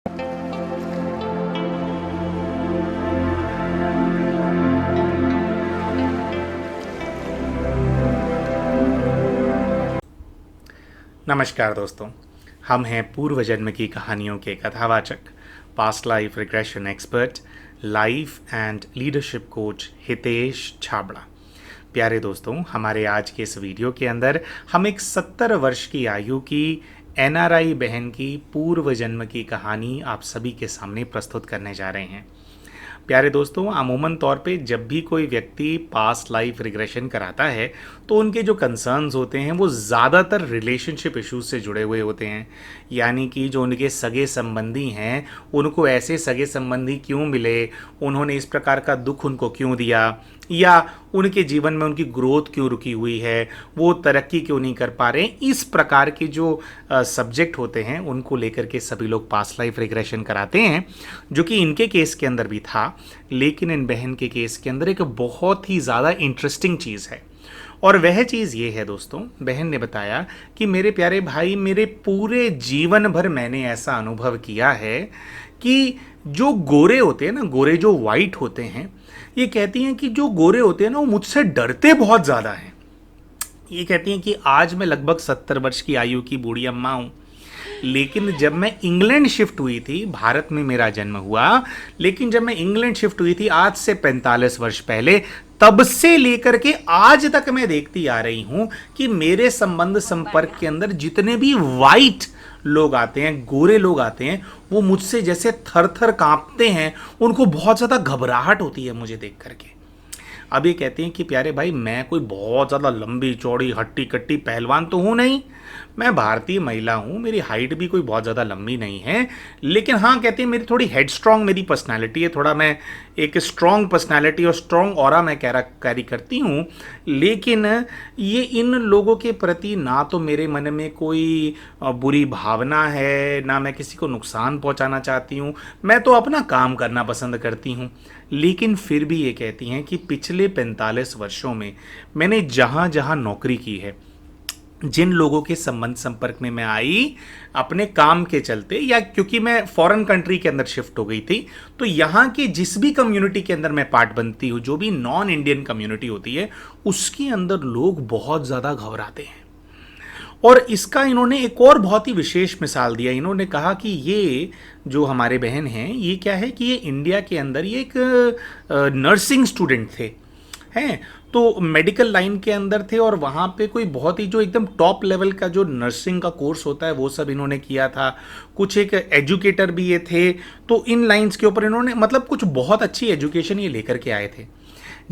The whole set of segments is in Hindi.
नमस्कार दोस्तों, हम हैं पूर्व जन्म की कहानियों के कथावाचक, past life regression expert, life and leadership coach Hitesh Chhabra. प्यारे दोस्तों, हमारे आज के इस वीडियो के अंदर हम एक 70 वर्ष की आयु की एनआरआई बहन की पूर्व जन्म की कहानी आप सभी के सामने प्रस्तुत करने जा रहे हैं। प्यारे दोस्तों, अमूमन तौर पे जब भी कोई व्यक्ति पास्ट लाइफ रिग्रेशन कराता है तो उनके जो कंसर्न्स होते हैं वो ज़्यादातर रिलेशनशिप इश्यूज से जुड़े हुए होते हैं। यानी कि जो उनके सगे संबंधी हैं उनको ऐसे सगे संबंधी क्यों मिले, उन्होंने इस प्रकार का दुख उनको क्यों दिया, या उनके जीवन में उनकी ग्रोथ क्यों रुकी हुई है, वो तरक्की क्यों नहीं कर पा रहे। इस प्रकार के जो सब्जेक्ट होते हैं उनको लेकर के सभी लोग पास्ट लाइफ रिग्रेशन कराते हैं, जो कि इनके केस के अंदर भी था। लेकिन इन बहन के केस के अंदर एक बहुत ही ज़्यादा इंटरेस्टिंग चीज़ है, और वह चीज़ ये है दोस्तों, बहन ने बताया कि मेरे प्यारे भाई, मेरे पूरे जीवन भर मैंने ऐसा अनुभव किया है कि जो गोरे होते हैं ना, गोरे जो वाइट होते हैं, ये कहती हैं कि जो गोरे होते हैं ना वो मुझसे डरते बहुत ज़्यादा हैं। ये कहती हैं कि आज मैं लगभग 70 वर्ष की आयु की बूढ़ी अम्मा हूँ, लेकिन जब मैं इंग्लैंड शिफ्ट हुई थी, भारत में मेरा जन्म हुआ, लेकिन जब मैं इंग्लैंड शिफ्ट हुई थी आज से 45 वर्ष पहले, तब से लेकर के आज तक मैं देखती आ रही हूं कि मेरे संबंध संपर्क के अंदर जितने भी वाइट लोग आते हैं, गोरे लोग आते हैं, वो मुझसे जैसे थर थर कांपते हैं, उनको बहुत ज़्यादा घबराहट होती है मुझे देख करके। अब ये कहते हैं कि प्यारे भाई, मैं कोई बहुत ज़्यादा लंबी चौड़ी हट्टी कट्टी पहलवान तो हूँ नहीं, मैं भारतीय महिला हूँ, मेरी हाइट भी कोई बहुत ज़्यादा लंबी नहीं है, लेकिन हाँ कहती है मेरी थोड़ी हेड स्ट्रांग मेरी पर्सनालिटी है, थोड़ा मैं एक स्ट्रांग पर्सनालिटी और स्ट्रांग ऑरा मैं कैरी करती हूँ। लेकिन ये इन लोगों के प्रति ना तो मेरे मन में कोई बुरी भावना है, ना मैं किसी को नुकसान पहुँचाना चाहती हूँ, मैं तो अपना काम करना पसंद करती हूँ। लेकिन फिर भी ये कहती हैं कि पिछले 45 वर्षों में मैंने जहाँ जहाँ नौकरी की है, जिन लोगों के संबंध संपर्क में मैं आई अपने काम के चलते, या क्योंकि मैं फॉरेन कंट्री के अंदर शिफ्ट हो गई थी, तो यहाँ की जिस भी कम्युनिटी के अंदर मैं पार्ट बनती हूँ, जो भी नॉन इंडियन कम्युनिटी होती है, उसके अंदर लोग बहुत ज़्यादा घबराते हैं। और इसका इन्होंने एक और बहुत ही विशेष मिसाल दिया। इन्होंने कहा कि ये जो हमारे बहन हैं, ये क्या है कि ये इंडिया के अंदर ये एक नर्सिंग स्टूडेंट थे, हैं, तो मेडिकल लाइन के अंदर थे, और वहाँ पे कोई बहुत ही जो एकदम टॉप लेवल का जो नर्सिंग का कोर्स होता है वो सब इन्होंने किया था। कुछ एक एजुकेटर भी ये थे, तो इन लाइंस के ऊपर इन्होंने मतलब कुछ बहुत अच्छी एजुकेशन ये लेकर के आए थे।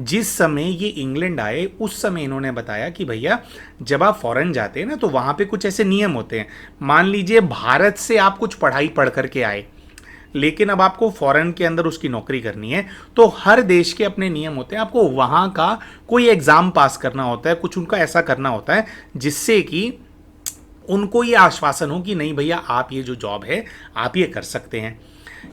जिस समय ये इंग्लैंड आए उस समय इन्होंने बताया कि भैया, जब आप फॉरेन जाते हैं ना तो वहाँ पे कुछ ऐसे नियम होते हैं। मान लीजिए भारत से आप कुछ पढ़ाई पढ़ करके आए, लेकिन अब आपको फॉरेन के अंदर उसकी नौकरी करनी है, तो हर देश के अपने नियम होते हैं। आपको वहाँ का कोई एग्ज़ाम पास करना होता है, कुछ उनका ऐसा करना होता है जिससे कि उनको ये आश्वासन हो कि नहीं भैया, आप ये जो जॉब है आप ये कर सकते हैं।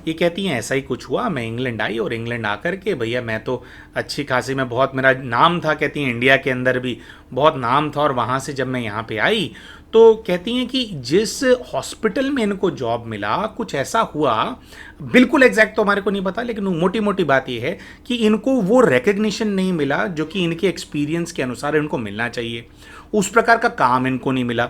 ये कहती हैं ऐसा ही कुछ हुआ, मैं इंग्लैंड आई, और इंग्लैंड आकर के भैया मैं तो अच्छी खासी, मैं बहुत, मेरा नाम था, कहती हैं इंडिया के अंदर भी बहुत नाम था, और वहाँ से जब मैं यहाँ पे आई तो कहती हैं कि जिस हॉस्पिटल में इनको जॉब मिला, कुछ ऐसा हुआ, बिल्कुल एग्जैक्ट तो हमारे को नहीं पता, लेकिन मोटी मोटी बात यह है कि इनको वो रिकग्निशन नहीं मिला जो कि इनके एक्सपीरियंस के अनुसार इनको मिलना चाहिए। उस प्रकार का काम इनको नहीं मिला।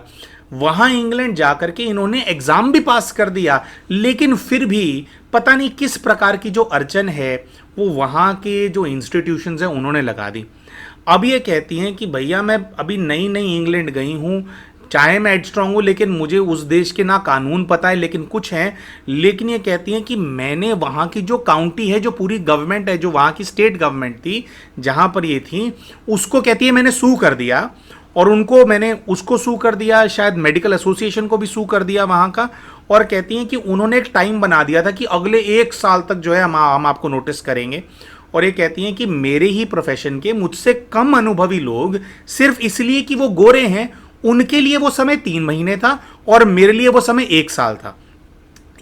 वहाँ इंग्लैंड जाकर के इन्होंने एग्ज़ाम भी पास कर दिया, लेकिन फिर भी पता नहीं किस प्रकार की जो अड़चन है वो वहाँ के जो इंस्टीट्यूशंस हैं उन्होंने लगा दी। अब ये कहती हैं कि भैया, मैं अभी नई नई इंग्लैंड गई हूँ, चाहे मैं स्ट्रांग हूँ, लेकिन मुझे उस देश के ना कानून पता है, लेकिन कुछ हैं। लेकिन ये कहती हैं कि मैंने वहाँ की जो काउंटी है, जो पूरी गवर्नमेंट है, जो वहाँ की स्टेट गवर्नमेंट थी जहाँ पर ये थी, उसको कहती है मैंने सू कर दिया, और उनको मैंने उसको सू कर दिया, शायद मेडिकल एसोसिएशन को भी सू कर दिया वहाँ का। और कहती हैं कि उन्होंने एक टाइम बना दिया था कि अगले 1 साल तक जो है हम आपको नोटिस करेंगे। और ये कहती हैं कि मेरे ही प्रोफेशन के मुझसे कम अनुभवी लोग, सिर्फ इसलिए कि वो गोरे हैं, उनके लिए वो समय 3 महीने था और मेरे लिए वो समय 1 साल था।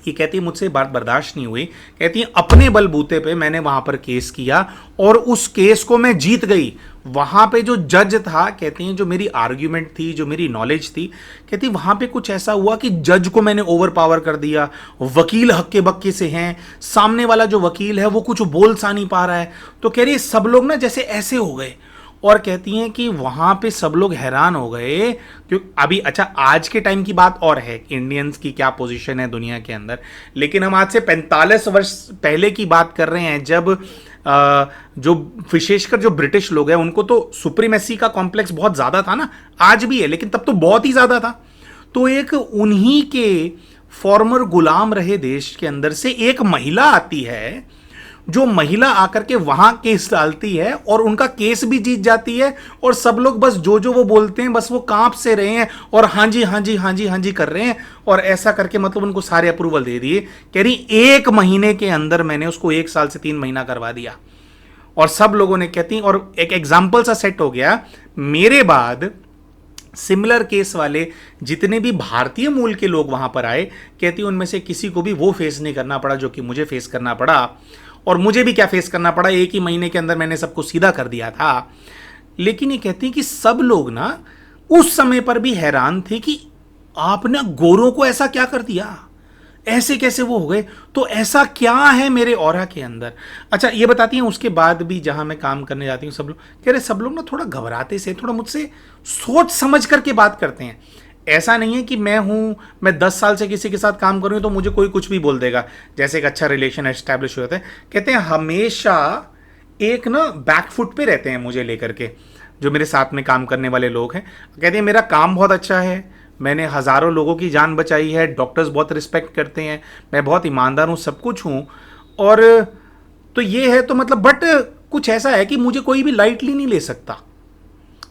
ये कहती है मुझसे बात बर्दाश्त नहीं हुई। कहती है अपने बलबूते पे मैंने वहां पर केस किया और उस केस को मैं जीत गई। वहाँ पे जो जज था, कहती हैं जो मेरी आर्ग्यूमेंट थी, जो मेरी नॉलेज थी, कहती वहाँ पे कुछ ऐसा हुआ कि जज को मैंने ओवर पावर कर दिया। वकील हक्के बक्के से हैं, सामने वाला जो वकील है वो कुछ बोल सा नहीं पा रहा है। तो कह रही है सब लोग ना जैसे ऐसे हो गए। और कहती हैं कि वहाँ पे सब लोग हैरान हो गए, क्यों अभी अच्छा आज के टाइम की बात और है, इंडियंस की क्या पोजीशन है दुनिया के अंदर, लेकिन हम आज से 45 वर्ष पहले की बात कर रहे हैं, जब जो विशेषकर जो ब्रिटिश लोग हैं उनको तो सुप्रीमेसी का कॉम्प्लेक्स बहुत ज़्यादा था ना, आज भी है लेकिन तब तो बहुत ही ज़्यादा था। तो एक उन्हीं के फॉर्मर गुलाम रहे देश के अंदर से एक महिला आती है, जो महिला आकर के वहां केस डालती है और उनका केस भी जीत जाती है, और सब लोग बस जो वो बोलते हैं बस वो कांप से रहे हैं और हाँ जी हाँ जी हाँ जी हाँ जी कर रहे हैं, और ऐसा करके मतलब उनको सारे अप्रूवल दे दिए। कह रही 1 महीने के अंदर मैंने उसको 1 साल से 3 महीना करवा दिया। और सब लोगों ने कहती, और एक एग्जाम्पल सा सेट हो गया। मेरे बाद सिमिलर केस वाले जितने भी भारतीय मूल के लोग वहां पर आए, कहती उनमें से किसी को भी वो फेस नहीं करना पड़ा जो कि मुझे फेस करना पड़ा। और मुझे भी क्या फेस करना पड़ा, 1 ही महीने के अंदर मैंने सबको सीधा कर दिया था। लेकिन ये कहती कि सब लोग ना उस समय पर भी हैरान थे कि आपने गोरों को ऐसा क्या कर दिया, ऐसे कैसे वो हो गए, तो ऐसा क्या है मेरे ऑरा के अंदर। अच्छा ये बताती हैं उसके बाद भी जहां मैं काम करने जाती हूँ, सब लोग कह रहे सब लोग ना थोड़ा घबराते से, थोड़ा मुझसे सोच समझ करके बात करते हैं। ऐसा नहीं है कि मैं 10 साल से किसी के साथ काम कर रही हूँ तो मुझे कोई कुछ भी बोल देगा, जैसे एक अच्छा रिलेशन एस्टैब्लिश हो जाता है। कहते हैं हमेशा एक ना बैकफुट पे रहते हैं मुझे लेकर के, जो मेरे साथ में काम करने वाले लोग हैं। कहते हैं मेरा काम बहुत अच्छा है, मैंने हज़ारों लोगों की जान बचाई है, डॉक्टर्स बहुत रिस्पेक्ट करते हैं, मैं बहुत ईमानदार हूँ, सब कुछ हूँ, और तो ये है तो मतलब, बट कुछ ऐसा है कि मुझे कोई भी लाइटली नहीं ले सकता।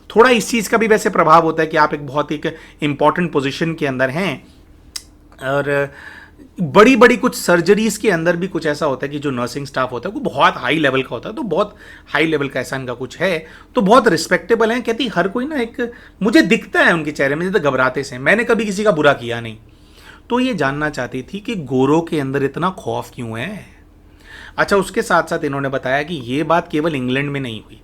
थोड़ा इस चीज़ का भी वैसे प्रभाव होता है कि आप एक बहुत ही इंपॉर्टेंट पोजीशन के अंदर हैं, और बड़ी बड़ी कुछ सर्जरीज के अंदर भी कुछ ऐसा होता है कि जो नर्सिंग स्टाफ होता है वो बहुत हाई लेवल का होता है, तो बहुत हाई लेवल का ऐसा इनका कुछ है, तो बहुत रिस्पेक्टेबल है। कहती हर कोई ना एक मुझे दिखता है उनके चेहरे में जैसे घबराते से, मैंने कभी किसी का बुरा किया नहीं। तो ये जानना चाहती थी कि गोरों के अंदर इतना खौफ क्यों है। अच्छा उसके साथ साथ इन्होंने बताया कि ये बात केवल इंग्लैंड में नहीं हुई,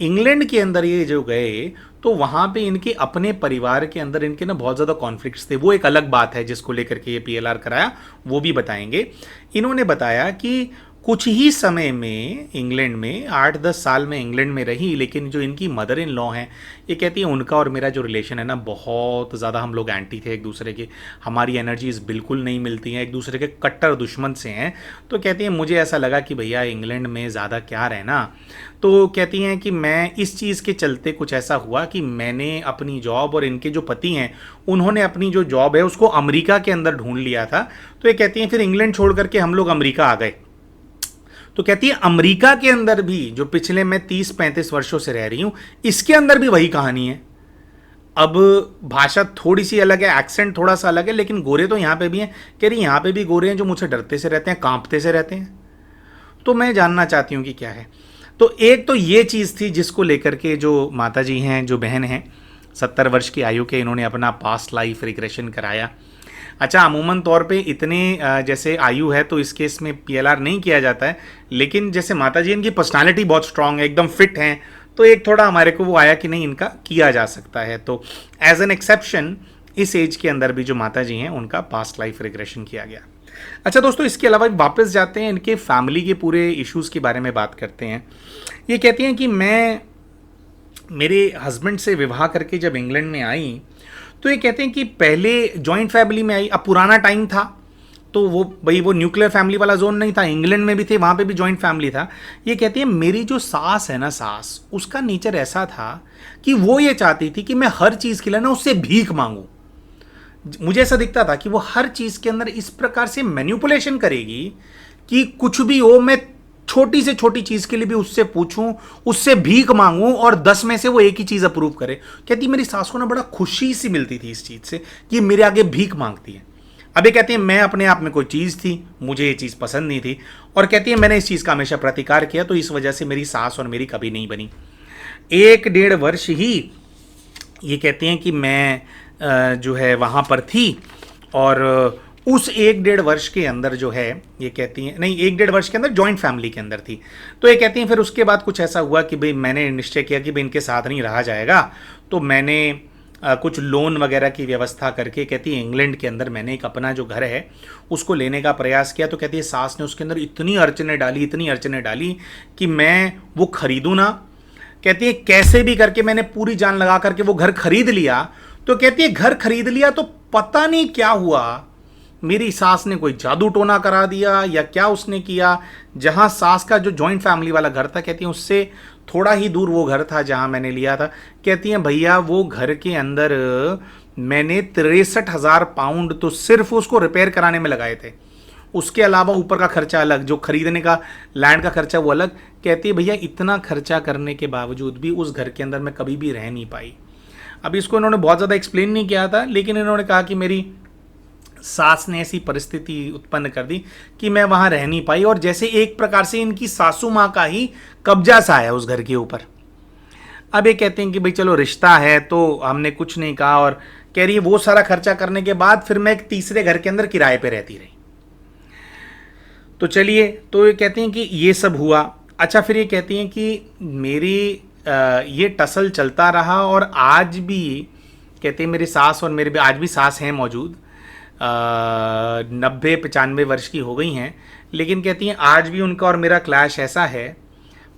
इंग्लैंड के अंदर ये जो गए तो वहाँ पे इनके अपने परिवार के अंदर इनके ना बहुत ज़्यादा कॉन्फ्लिक्ट्स थे। वो एक अलग बात है जिसको लेकर के ये पीएलआर कराया, वो भी बताएंगे। इन्होंने बताया कि कुछ ही समय में इंग्लैंड में 8-10 साल में इंग्लैंड में रही, लेकिन जो इनकी मदर इन लॉ हैं ये कहती है उनका और मेरा जो रिलेशन है ना बहुत ज़्यादा, हम लोग एंटी थे एक दूसरे के, हमारी एनर्जीज बिल्कुल नहीं मिलती हैं, एक दूसरे के कट्टर दुश्मन से हैं। तो कहती हैं मुझे ऐसा लगा कि भैया इंग्लैंड में ज़्यादा क्या रहना। तो कहती हैं कि मैं इस चीज़ के चलते कुछ ऐसा हुआ कि मैंने अपनी जॉब, और इनके जो पति हैं उन्होंने अपनी जो जॉब है उसको अमेरिका के अंदर ढूंढ लिया था। तो ये कहती हैं फिर इंग्लैंड छोड़ करके हम लोग अमेरिका आ गए। तो कहती है अमेरिका के अंदर भी जो पिछले मैं 30-35 वर्षों से रह रही हूं, इसके अंदर भी वही कहानी है। अब भाषा थोड़ी सी अलग है, एक्सेंट थोड़ा सा अलग है, लेकिन गोरे तो यहाँ पे भी हैं। कह रही यहाँ पे भी गोरे हैं जो मुझसे डरते से रहते हैं, कांपते से रहते हैं। तो मैं जानना चाहती हूँ कि क्या है। तो एक तो ये चीज़ थी जिसको लेकर के जो माता जी हैं, जो बहन हैं 70 वर्ष की आयु के, इन्होंने अपना पास्ट लाइफ रिग्रेशन कराया। अच्छा अमूमन तौर पे इतने जैसे आयु है तो इस केस में पीएलआर नहीं किया जाता है, लेकिन जैसे माता जी इनकी पर्सनालिटी बहुत स्ट्रांग है, एकदम फिट हैं, तो एक थोड़ा हमारे को वो आया कि नहीं इनका किया जा सकता है। तो एज एन एक्सेप्शन इस एज के अंदर भी जो माता जी हैं उनका पास्ट लाइफ रिग्रेशन किया गया। अच्छा दोस्तों इसके अलावा वापस जाते हैं, इनके फैमिली के पूरे इश्यूज़ के बारे में बात करते हैं। ये कहती हैं कि मैं मेरे हस्बैंड से विवाह करके जब इंग्लैंड में आई तो ये कहते हैं कि पहले जॉइंट फैमिली में आई। अब पुराना टाइम था तो वो न्यूक्लियर फैमिली वाला जोन नहीं था, इंग्लैंड में भी थे, वहाँ पे भी जॉइंट फैमिली था। ये कहती है मेरी जो सास है ना, सास उसका नेचर ऐसा था कि वो ये चाहती थी कि मैं हर चीज़ के लिए ना उससे भीख मांगूँ। मुझे ऐसा दिखता था कि वो हर चीज़ के अंदर इस प्रकार से मैनिपुलेशन करेगी कि कुछ भी हो मैं छोटी से छोटी चीज़ के लिए भी उससे पूछूं, उससे भीख मांगूं और 10 में से वो एक ही चीज़ अप्रूव करे। कहती मेरी सास को ना बड़ा खुशी सी मिलती थी इस चीज़ से कि मेरे आगे भीख मांगती है। अब ये कहती है मैं अपने आप में कोई चीज़ थी, मुझे ये चीज़ पसंद नहीं थी, और कहती है मैंने इस चीज़ का हमेशा प्रतिकार किया, तो इस वजह से मेरी सास और मेरी कभी नहीं बनी। 1-1.5 वर्ष ही ये कहती हैं कि मैं जो है वहाँ पर थी, और उस 1-1.5 वर्ष के अंदर जो है, ये कहती हैं, नहीं 1-1.5 वर्ष के अंदर जॉइंट फैमिली के अंदर थी। तो ये कहती हैं फिर उसके बाद कुछ ऐसा हुआ कि भाई मैंने निश्चय किया कि भाई इनके साथ नहीं रहा जाएगा, तो मैंने कुछ लोन वगैरह की व्यवस्था करके, कहती है इंग्लैंड के अंदर मैंने एक अपना जो घर है उसको लेने का प्रयास किया। तो कहती है सास ने उसके अंदर इतनी अड़चनें डाली कि मैं वो खरीदूँ ना। कहती है कैसे भी करके मैंने पूरी जान लगा करके वो घर खरीद लिया। तो कहती है घर खरीद लिया तो पता नहीं क्या हुआ, मेरी सास ने कोई जादू टोना करा दिया या क्या उसने किया। जहां सास का जो जॉइंट फैमिली वाला घर था, कहती हैं उससे थोड़ा ही दूर वो घर था जहां मैंने लिया था। कहती हैं भैया वो घर के अंदर मैंने 63,000 पाउंड तो सिर्फ उसको रिपेयर कराने में लगाए थे। उसके अलावा ऊपर का खर्चा अलग, जो खरीदने का लैंड का खर्चा वो अलग। कहती है भैया इतना खर्चा करने के बावजूद भी उस घर के अंदर मैं कभी भी रह नहीं पाई। अब इसको इन्होंने बहुत ज़्यादा एक्सप्लेन नहीं किया था, लेकिन इन्होंने कहा कि मेरी सास ने ऐसी परिस्थिति उत्पन्न कर दी कि मैं वहां रह नहीं पाई, और जैसे एक प्रकार से इनकी सासू माँ का ही कब्जा सा है उस घर के ऊपर। अब ये कहते हैं कि भाई चलो रिश्ता है तो हमने कुछ नहीं कहा, और कह रही है वो सारा खर्चा करने के बाद फिर मैं एक तीसरे घर के अंदर किराए पे रहती रही। तो चलिए, तो ये कहती हैं कि ये सब हुआ। अच्छा, फिर ये कहती हैं कि मेरी ये टसल चलता रहा, और आज भी कहते हैं मेरी सास और मेरे भी आज भी सास हैं मौजूद, 90-95 वर्ष की हो गई हैं, लेकिन कहती हैं आज भी उनका और मेरा क्लैश ऐसा है,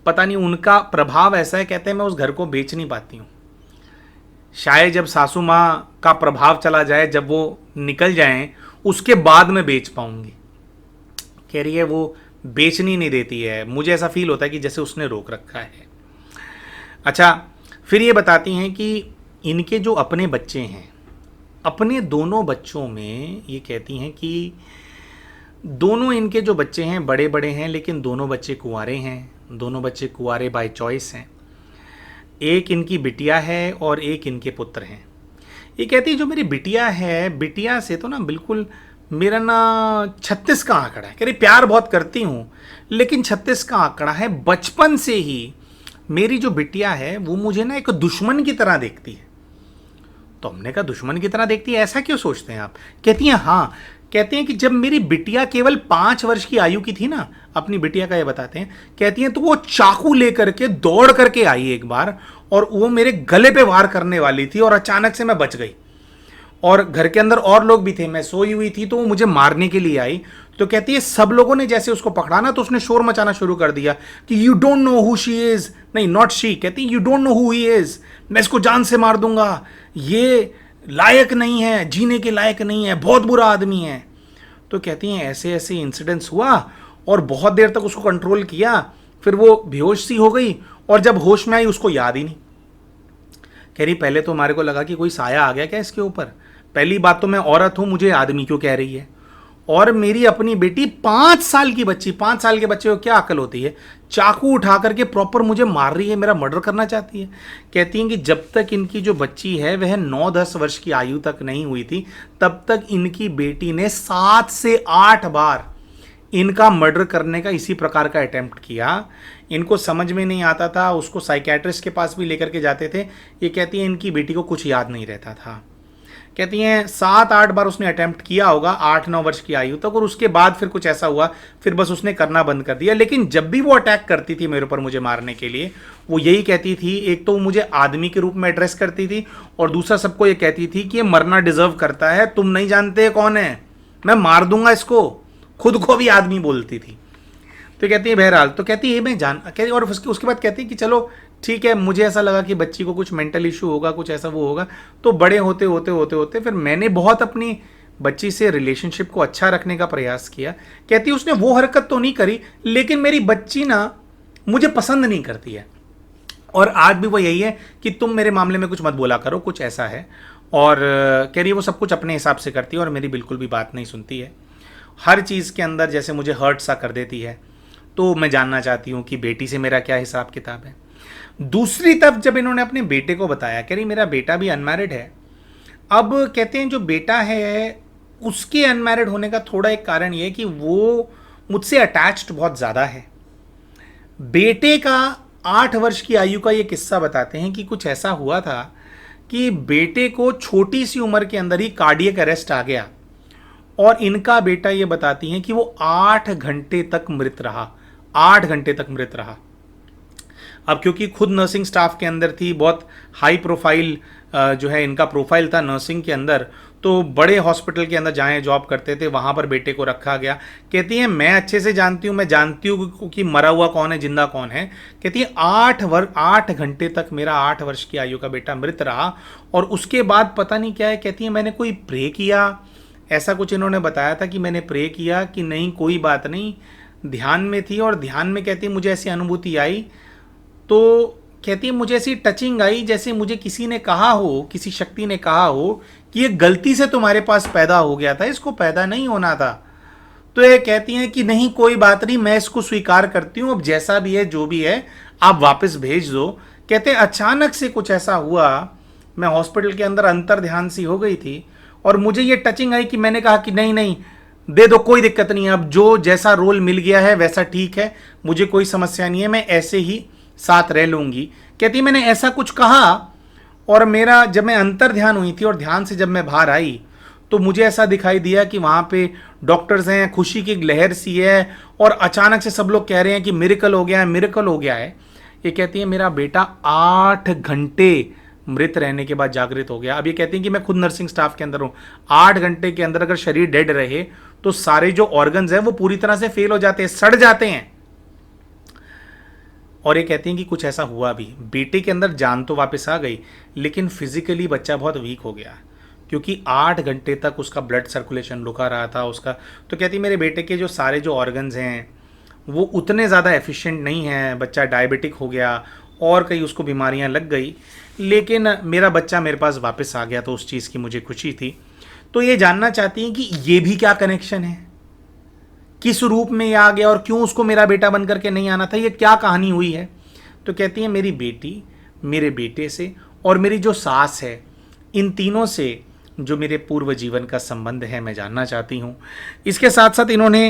पता नहीं उनका प्रभाव ऐसा है। कहते हैं मैं उस घर को बेच नहीं पाती हूँ। शायद जब सासू माँ का प्रभाव चला जाए, जब वो निकल जाएं, उसके बाद मैं बेच पाऊंगी। कह रही है वो बेचनी नहीं देती है, मुझे ऐसा फील होता है कि जैसे उसने रोक रखा है। अच्छा, फिर ये बताती हैं कि इनके जो अपने बच्चे हैं, अपने दोनों बच्चों में ये कहती हैं कि दोनों इनके जो बच्चे हैं बड़े बड़े हैं, लेकिन दोनों बच्चे कुंवारे हैं, दोनों बच्चे कुंवारे बाय चॉइस हैं। एक इनकी बिटिया है और एक इनके पुत्र हैं। ये कहती है जो मेरी बिटिया है, बिटिया से तो ना बिल्कुल मेरा ना 36 का आंकड़ा है। कह रही प्यार बहुत करती हूँ, लेकिन 36 का आंकड़ा है। बचपन से ही मेरी जो बिटिया है वो मुझे ना एक दुश्मन की तरह देखती है। तो हमने कहा दुश्मन की तरह देखती है, ऐसा क्यों सोचते हैं आप? कहती हैं हाँ, कहते हैं कि जब मेरी बिटिया केवल 5 वर्ष की आयु की थी ना, अपनी बिटिया का ये बताते हैं, कहती हैं तो वो चाकू लेकर के दौड़ करके आई एक बार, और वो मेरे गले पे वार करने वाली थी, और अचानक से मैं बच गई। और घर के अंदर और लोग भी थे, मैं सोई हुई थी, तो वो मुझे मारने के लिए आई। तो कहती है सब लोगों ने जैसे उसको पकड़ा ना, तो उसने शोर मचाना शुरू कर दिया कि you don't know who she is, नहीं नॉट शी, कहती you don't know who he is, मैं इसको जान से मार दूंगा, ये लायक नहीं है, जीने के लायक नहीं है, बहुत बुरा आदमी है। तो कहती हैं ऐसे ऐसे इंसिडेंट्स हुआ, और बहुत देर तक उसको कंट्रोल किया, फिर वो बेहोश सी हो गई, और जब होश में आई उसको याद ही नहीं। कह रही पहले तो हमारे को लगा कि कोई साया आ गया क्या इसके ऊपर। पहली बात तो मैं औरत हूं, मुझे आदमी क्यों कह रही है, और मेरी अपनी बेटी 5 साल की बच्ची, 5 साल के बच्चे को क्या अकल होती है, चाकू उठा करके प्रॉपर मुझे मार रही है, मेरा मर्डर करना चाहती है। कहती हैं कि जब तक इनकी जो बच्ची है वह 9-10 वर्ष की आयु तक नहीं हुई थी, तब तक इनकी बेटी ने 7 से 8 बार इनका मर्डर करने का इसी प्रकार का अटेम्प्ट किया। इनको समझ में नहीं आता था, उसको साइकेट्रिस्ट के पास भी लेकर के जाते थे। ये कहती है इनकी बेटी को कुछ याद नहीं रहता था। कहती हैं 7-8 बार उसने अटेम्प्ट किया होगा 8-9 वर्ष की आयु तक, और उसके बाद फिर कुछ ऐसा हुआ, फिर बस उसने करना बंद कर दिया। लेकिन जब भी वो अटैक करती थी मेरे ऊपर मुझे मारने के लिए, वो यही कहती थी, एक तो वो मुझे आदमी के रूप में एड्रेस करती थी, और दूसरा सबको ये कहती थी कि ये मरना डिजर्व करता है, तुम नहीं जानते कौन है, मैं मार दूंगा इसको। खुद को भी आदमी बोलती थी। तो कहती है बहरहाल, तो कहती है मैं जान, कहती, और उसके बाद कहती है कि चलो ठीक है, मुझे ऐसा लगा कि बच्ची को कुछ मेंटल इशू होगा, कुछ ऐसा वो होगा। तो बड़े होते होते होते होते फिर मैंने बहुत अपनी बच्ची से रिलेशनशिप को अच्छा रखने का प्रयास किया। कहती उसने वो हरकत तो नहीं करी, लेकिन मेरी बच्ची ना मुझे पसंद नहीं करती है, और आज भी वो यही है कि तुम मेरे मामले में कुछ मत बोला करो, कुछ ऐसा है। और कह रही है वो सब कुछ अपने हिसाब से करती है, और मेरी बिल्कुल भी बात नहीं सुनती है। हर चीज़ के अंदर जैसे मुझे हर्ट सा कर देती है। तो मैं जानना चाहती हूँ कि बेटी से मेरा क्या हिसाब किताब है। दूसरी तरफ जब इन्होंने अपने बेटे को बताया, कह रही मेरा बेटा भी अनमैरिड है। अब कहते हैं जो बेटा है उसके अनमैरिड होने का थोड़ा एक कारण ये है कि वो मुझसे अटैच्ड बहुत ज़्यादा है। बेटे का 8 वर्ष की आयु का ये किस्सा बताते हैं कि कुछ ऐसा हुआ था कि बेटे को छोटी सी उम्र के अंदर ही कार्डियक अरेस्ट आ गया, और इनका बेटा ये बताती हैं कि वो 8 घंटे तक मृत रहा, 8 घंटे तक मृत रहा। अब क्योंकि खुद नर्सिंग स्टाफ के अंदर थी, बहुत हाई प्रोफाइल जो है इनका प्रोफाइल था नर्सिंग के अंदर, तो बड़े हॉस्पिटल के अंदर जहाँ जॉब करते थे वहाँ पर बेटे को रखा गया। कहती हैं मैं अच्छे से जानती हूँ, मैं जानती हूँ कि मरा हुआ कौन है, जिंदा कौन है। कहती है 8 घंटे तक मेरा 8 वर्ष की आयु का बेटा मृत रहा, और उसके बाद पता नहीं क्या है, कहती है मैंने कोई प्रे किया, ऐसा कुछ इन्होंने बताया था कि मैंने प्रे किया कि नहीं कोई बात नहीं, ध्यान में थी, और ध्यान में कहती है मुझे ऐसी अनुभूति आई, तो कहती है मुझे ऐसी टचिंग आई जैसे मुझे किसी ने कहा हो, किसी शक्ति ने कहा हो कि ये गलती से तुम्हारे पास पैदा हो गया था, इसको पैदा नहीं होना था। तो ये कहती हैं कि नहीं कोई बात नहीं, मैं इसको स्वीकार करती हूँ, अब जैसा भी है जो भी है आप वापस भेज दो। कहते हैं अचानक से कुछ ऐसा हुआ, मैं हॉस्पिटल के अंदर अंतर ध्यान सी हो गई थी और मुझे ये टचिंग आई कि मैंने कहा कि नहीं नहीं दे दो, कोई दिक्कत नहीं है, अब जो जैसा रोल मिल गया है वैसा ठीक है, मुझे कोई समस्या नहीं है, मैं ऐसे ही साथ रह लूंगी। कहती मैंने ऐसा कुछ कहा, और मेरा जब मैं अंतर ध्यान हुई थी और ध्यान से जब मैं बाहर आई तो मुझे ऐसा दिखाई दिया कि वहाँ पे डॉक्टर्स हैं, खुशी की एक लहर सी है, और अचानक से सब लोग कह रहे हैं कि मिरेकल हो गया है, मिरेकल हो गया है। ये कहती है मेरा बेटा 8 घंटे मृत रहने के बाद जागृत हो गया। अब ये कहती हैं कि मैं खुद नर्सिंग स्टाफ के अंदर हूँ, 8 घंटे के अंदर अगर शरीर डेड रहे तो सारे जो ऑर्गन्स हैं वो पूरी तरह से फेल हो जाते हैं, सड़ जाते हैं। और ये कहती हैं कि कुछ ऐसा हुआ भी, बेटे के अंदर जान तो वापस आ गई लेकिन फिजिकली बच्चा बहुत वीक हो गया, क्योंकि 8 घंटे तक उसका ब्लड सर्कुलेशन रुका रहा था उसका। तो कहती मेरे बेटे के जो सारे जो ऑर्गन्स हैं वो उतने ज़्यादा एफिशिएंट नहीं हैं, बच्चा डायबिटिक हो गया और कई उसको बीमारियां लग गई, लेकिन मेरा बच्चा मेरे पास वापस आ गया, तो उस चीज़ की मुझे खुशी थी। तो ये जानना चाहती हैं कि ये भी क्या कनेक्शन है, किस रूप में ये आ गया और क्यों उसको मेरा बेटा बन करके नहीं आना था, ये क्या कहानी हुई है। तो कहती है मेरी बेटी, मेरे बेटे से और मेरी जो सास है, इन तीनों से जो मेरे पूर्व जीवन का संबंध है मैं जानना चाहती हूँ। इसके साथ साथ इन्होंने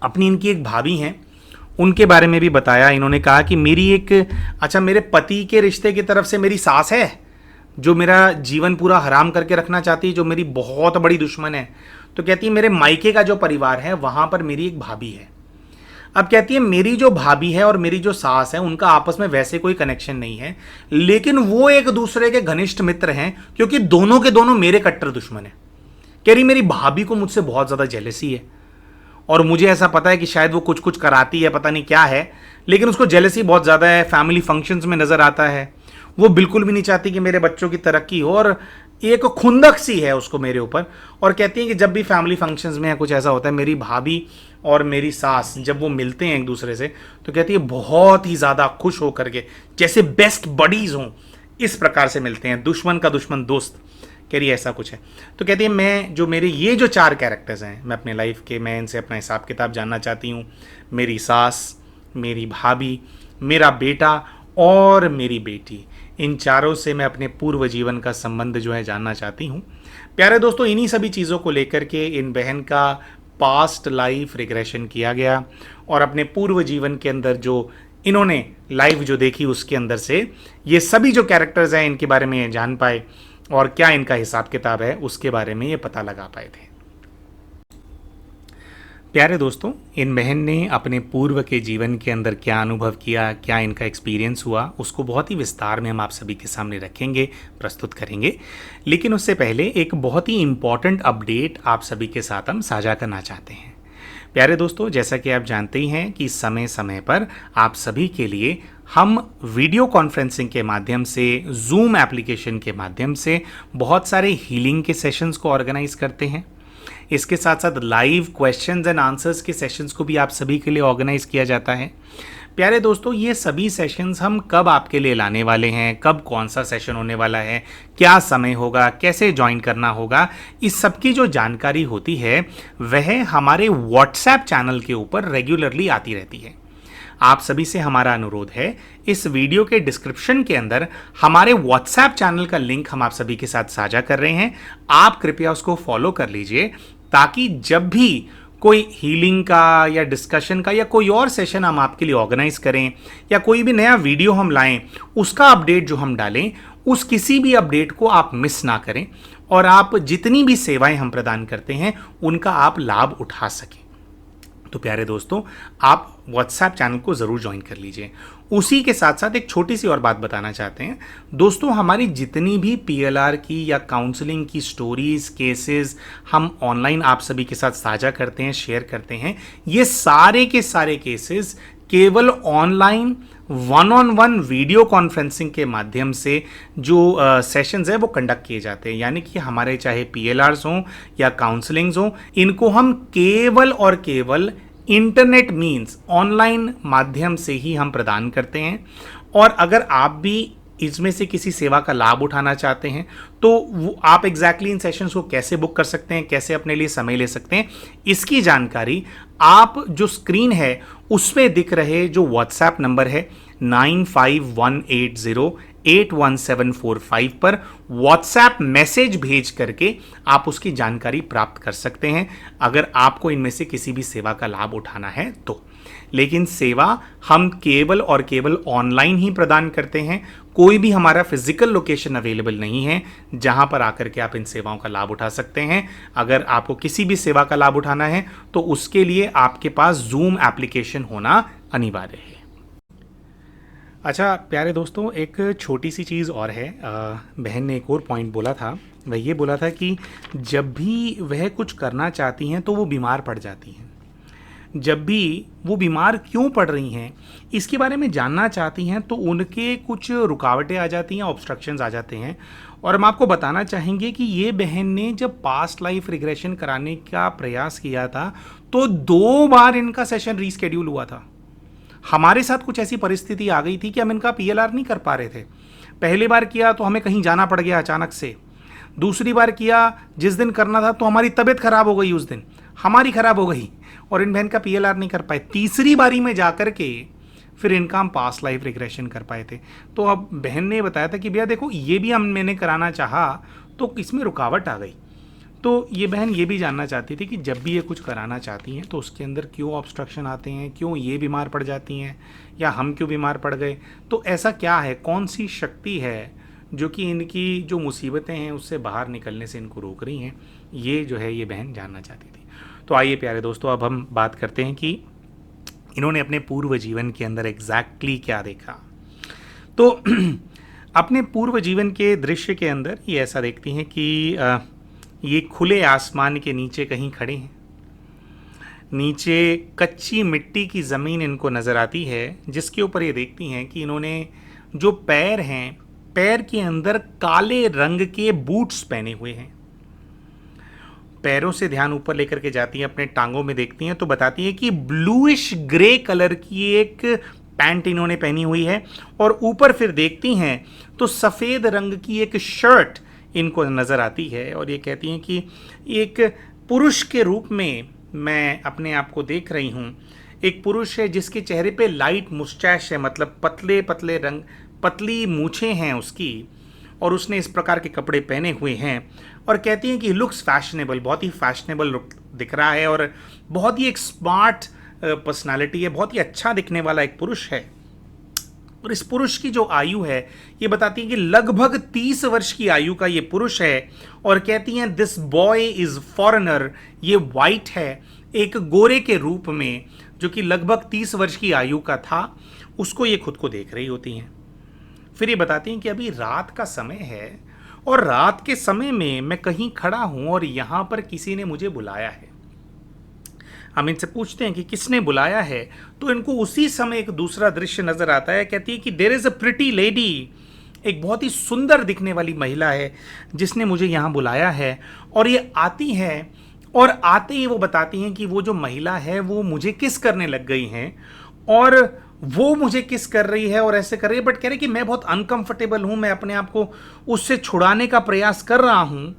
अपनी, इनकी एक भाभी हैं उनके बारे में भी बताया। इन्होंने कहा कि मेरी एक, अच्छा मेरे पति के रिश्ते की तरफ से मेरी सास है जो मेरा जीवन पूरा हराम करके रखना चाहती है, जो मेरी बहुत बड़ी दुश्मन है। तो कहती है मेरे मायके का जो परिवार है वहां पर मेरी एक भाभी है। अब कहती है मेरी जो भाभी है और मेरी जो सास है उनका आपस में वैसे कोई कनेक्शन नहीं है, लेकिन वो एक दूसरे के घनिष्ठ मित्र हैं, क्योंकि दोनों के दोनों मेरे कट्टर दुश्मन है। कह रही मेरी भाभी को मुझसे बहुत ज़्यादा जेलसी है, और मुझे ऐसा पता है कि शायद वो कुछ कुछ कराती है, पता नहीं क्या है, लेकिन उसको जेलसी बहुत ज़्यादा है। फैमिली फंक्शंस में नज़र आता है, वो बिल्कुल भी नहीं चाहती कि मेरे बच्चों की तरक्की हो, और एक खुंदक सी है उसको मेरे ऊपर। और कहती हैं कि जब भी फैमिली फंक्शंस में कुछ ऐसा होता है, मेरी भाभी और मेरी सास जब वो मिलते हैं एक दूसरे से, तो कहती है बहुत ही ज़्यादा खुश होकर के, जैसे बेस्ट बडीज़ हों, इस प्रकार से मिलते हैं, दुश्मन का दुश्मन दोस्त। कह रही है ऐसा कुछ है। तो कहती है मैं, जो मेरे ये जो 4 कैरेक्टर्स हैं मैं अपने लाइफ के, मैं इनसे अपना हिसाब किताब जानना चाहती हूँ। मेरी सास, मेरी भाभी, मेरा बेटा और मेरी बेटी, इन चारों से मैं अपने पूर्व जीवन का संबंध जो है जानना चाहती हूँ। प्यारे दोस्तों, इन्हीं सभी चीज़ों को लेकर के इन बहन का पास्ट लाइफ रिग्रेशन किया गया, और अपने पूर्व जीवन के अंदर जो इन्होंने लाइफ जो देखी उसके अंदर से ये सभी जो कैरेक्टर्स हैं इनके बारे में जान पाए, और क्या इनका हिसाब किताब है उसके बारे में ये पता लगा पाए थे। प्यारे दोस्तों, इन बहन ने अपने पूर्व के जीवन के अंदर क्या अनुभव किया, क्या इनका एक्सपीरियंस हुआ, उसको बहुत ही विस्तार में हम आप सभी के सामने रखेंगे, प्रस्तुत करेंगे। लेकिन उससे पहले एक बहुत ही इम्पॉर्टेंट अपडेट आप सभी के साथ हम साझा करना चाहते हैं। प्यारे दोस्तों, जैसा कि आप जानते ही हैं कि समय समय पर आप सभी के लिए हम वीडियो कॉन्फ्रेंसिंग के माध्यम से, जूम एप्लीकेशन के माध्यम से बहुत सारे हीलिंग के सेशंस को ऑर्गेनाइज करते हैं। इसके साथ साथ लाइव क्वेश्चंस एंड आंसर्स के सेशंस को भी आप सभी के लिए ऑर्गेनाइज किया जाता है। प्यारे दोस्तों, ये सभी सेशंस हम कब आपके लिए लाने वाले हैं, कब कौन सा सेशन होने वाला है, क्या समय होगा, कैसे ज्वाइन करना होगा, इस सब की जो जानकारी होती है वह हमारे व्हाट्सएप चैनल के ऊपर रेगुलरली आती रहती है। आप सभी से हमारा अनुरोध है, इस वीडियो के डिस्क्रिप्शन के अंदर हमारे व्हाट्सएप चैनल का लिंक हम आप सभी के साथ साझा कर रहे हैं। आप कृपया उसको फॉलो कर लीजिए, ताकि जब भी कोई हीलिंग का या डिस्कशन का या कोई और सेशन हम आपके लिए ऑर्गेनाइज करें, या कोई भी नया वीडियो हम लाएं, उसका अपडेट जो हम डालें, उस किसी भी अपडेट को आप मिस ना करें। और आप जितनी भी सेवाएं हम प्रदान करते हैं उनका आप लाभ उठा सकें। तो प्यारे दोस्तों, आप व्हाट्सएप चैनल को ज़रूर ज्वाइन कर लीजिए। उसी के साथ साथ एक छोटी सी और बात बताना चाहते हैं दोस्तों, हमारी जितनी भी पीएलआर की या काउंसलिंग की स्टोरीज, केसेस हम ऑनलाइन आप सभी के साथ साझा करते हैं, शेयर करते हैं, ये सारे के सारे केसेस केवल online one on one video conferencing के माध्यम से जो सेशंस है वो कंडक्ट किए जाते हैं। यानी कि हमारे चाहे पीएलआर्स हों या काउंसलिंग्स हों, इनको हम केवल और केवल इंटरनेट मीन्स ऑनलाइन माध्यम से ही हम प्रदान करते हैं। और अगर आप भी इसमें से किसी सेवा का लाभ उठाना चाहते हैं तो वो आप एग्जैक्टली इन सेशंस को कैसे बुक कर सकते हैं, कैसे अपने लिए समय ले सकते हैं, इसकी जानकारी आप जो स्क्रीन है उसमें दिख रहे जो व्हाट्सएप नंबर है 9518081745 पर व्हाट्सएप मैसेज भेज करके आप उसकी जानकारी प्राप्त कर सकते हैं, अगर आपको इनमें से किसी भी सेवा का लाभ उठाना है तो। लेकिन सेवा हम केवल और केवल ऑनलाइन ही प्रदान करते हैं, कोई भी हमारा फिजिकल लोकेशन अवेलेबल नहीं है जहां पर आकर के आप इन सेवाओं का लाभ उठा सकते हैं। अगर आपको किसी भी सेवा का लाभ उठाना है तो उसके लिए आपके पास जूम एप्लीकेशन होना अनिवार्य है। अच्छा प्यारे दोस्तों, एक छोटी सी चीज़ और है। बहन ने एक और पॉइंट बोला था, वह ये बोला था कि जब भी वह कुछ करना चाहती हैं तो वो बीमार पड़ जाती हैं। जब भी वो बीमार क्यों पड़ रही हैं इसके बारे में जानना चाहती हैं तो उनके कुछ रुकावटें आ जाती हैं, ऑब्स्ट्रक्शंस आ जाते हैं। और हम आपको बताना चाहेंगे कि ये बहन ने जब पास्ट लाइफ रिग्रेशन कराने का प्रयास किया था तो 2 बार इनका सेशन रीस्केड्यूल हुआ था। हमारे साथ कुछ ऐसी परिस्थिति आ गई थी कि हम इनका पीएलआर नहीं कर पा रहे थे। पहली बार किया तो हमें कहीं जाना पड़ गया अचानक से, दूसरी बार किया जिस दिन करना था तो हमारी तबीयत खराब हो गई, उस दिन हमारी खराब हो गई और इन बहन का पीएलआर नहीं कर पाए। तीसरी बारी में जाकर के फिर इनका हम पास्ट लाइफ रिग्रेशन कर पाए थे। तो अब बहन ने बताया था कि भैया देखो ये भी मैंने कराना चाहा तो इसमें रुकावट आ गई। तो ये बहन ये भी जानना चाहती थी कि जब भी ये कुछ कराना चाहती हैं तो उसके अंदर क्यों ऑब्स्ट्रक्शन आते हैं, क्यों ये बीमार पड़ जाती हैं या हम क्यों बीमार पड़ गए, तो ऐसा क्या है, कौन सी शक्ति है जो कि इनकी जो मुसीबतें हैं उससे बाहर निकलने से इनको रोक रही हैं, ये जो है ये बहन जानना चाहती थी। तो आइए प्यारे दोस्तों, अब हम बात करते हैं कि इन्होंने अपने पूर्व जीवन के अंदर एग्जैक्टली क्या देखा। तो अपने पूर्व जीवन के दृश्य के अंदर ये ऐसा देखती हैं कि ये खुले आसमान के नीचे कहीं खड़े हैं। नीचे कच्ची मिट्टी की ज़मीन इनको नज़र आती है जिसके ऊपर ये देखती हैं कि इन्होंने जो पैर हैं, पैर के अंदर काले रंग के बूट्स पहने हुए हैं। पैरों से ध्यान ऊपर लेकर के जाती हैं, अपने टांगों में देखती हैं तो बताती हैं कि ब्लूइश ग्रे कलर की एक पैंट इन्होंने पहनी हुई है और ऊपर फिर देखती हैं तो सफ़ेद रंग की एक शर्ट इनको नज़र आती है। और ये कहती हैं कि एक पुरुष के रूप में मैं अपने आप को देख रही हूँ। एक पुरुष है जिसके चेहरे पे लाइट मुस्टैश है, मतलब पतले पतले रंग, पतली मूछें हैं उसकी, और उसने इस प्रकार के कपड़े पहने हुए हैं। और कहती हैं कि लुक्स फैशनेबल, बहुत ही फैशनेबल लुक दिख रहा है और बहुत ही एक स्मार्ट पर्सनालिटी है, बहुत ही अच्छा दिखने वाला एक पुरुष है। और इस पुरुष की जो आयु है ये बताती है कि लगभग 30 वर्ष की आयु का ये पुरुष है। और कहती हैं दिस बॉय इज़ फॉरेनर, ये वाइट है, एक गोरे के रूप में जो कि लगभग 30 वर्ष की आयु का था, उसको ये खुद को देख रही होती हैं। फिर ये बताती हैं कि अभी रात का समय है और रात के समय में मैं कहीं खड़ा हूं और यहाँ पर किसी ने मुझे बुलाया है। हम इनसे पूछते हैं कि किसने बुलाया है तो इनको उसी समय एक दूसरा दृश्य नजर आता है। कहती है कि there is a pretty lady, एक बहुत ही सुंदर दिखने वाली महिला है जिसने मुझे यहाँ बुलाया है। और ये आती है और आते ही वो बताती हैं कि वो जो महिला है वो मुझे किस करने लग गई हैं और वो मुझे किस कर रही है और ऐसे कर रही है, बट कह रही कि मैं बहुत अनकंफर्टेबल हूँ, मैं अपने आप को उससे छुड़ाने का प्रयास कर रहा हूँ।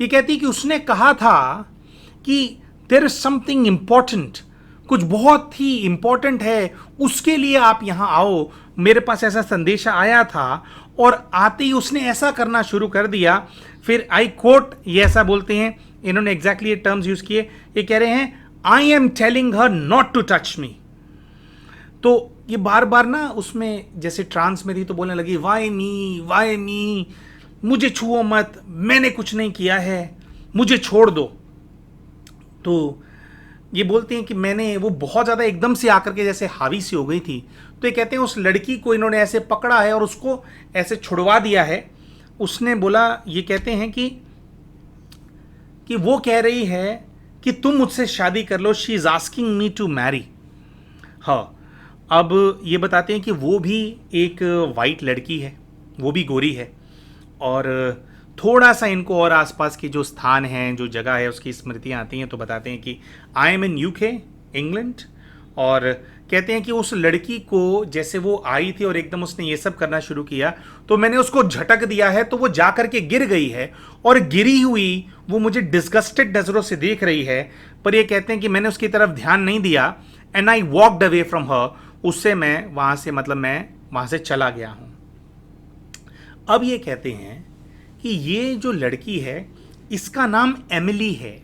ये कहती कि उसने कहा था कि देयर इज समथिंग इम्पॉर्टेंट, कुछ बहुत ही इम्पॉर्टेंट है, उसके लिए आप यहाँ आओ, मेरे पास ऐसा संदेशा आया था। और आते ही उसने ऐसा करना शुरू कर दिया। फिर आई कोट, ये ऐसा बोलते हैं, इन्होंने एग्जैक्टली ये टर्म्स यूज किए, ये कह रहे हैं I am telling her not to touch me. तो ये बार बार ना उसमें जैसे ट्रांस में थी तो बोलने लगी वाई मी, मुझे छुओ मत, मैंने कुछ नहीं किया है, मुझे छोड़ दो। तो ये बोलते हैं कि मैंने, वो बहुत ज़्यादा एकदम से आकर के जैसे हावी सी हो गई थी, तो ये कहते हैं उस लड़की को इन्होंने ऐसे पकड़ा है और उसको ऐसे छुड़वा दिया है। उसने बोला, ये कहते हैं कि वो कह रही है कि तुम मुझसे शादी कर लो, she is asking me to marry. हाँ, अब ये बताते हैं कि वो भी एक वाइट लड़की है, वो भी गोरी है, और थोड़ा सा इनको और आसपास के जो स्थान हैं, जो जगह है, उसकी स्मृतियाँ आती हैं। तो बताते हैं कि I am in UK, England, और कहते हैं कि उस लड़की को जैसे वो आई थी और एकदम उसने ये सब करना शुरू किया, तो मैंने उसको झटक दिया है, तो वो जा करके गिर गई है, और गिरी हुई वो मुझे डिस्गस्टेड नज़रों से देख रही है। पर ये कहते हैं कि मैंने उसकी तरफ ध्यान नहीं दिया, and I walked away from her, उससे मैं वहाँ से, मतलब मैं वहाँ से चला गया हूँ। अब ये कहते हैं कि ये जो लड़की है, इसका नाम एमिली है,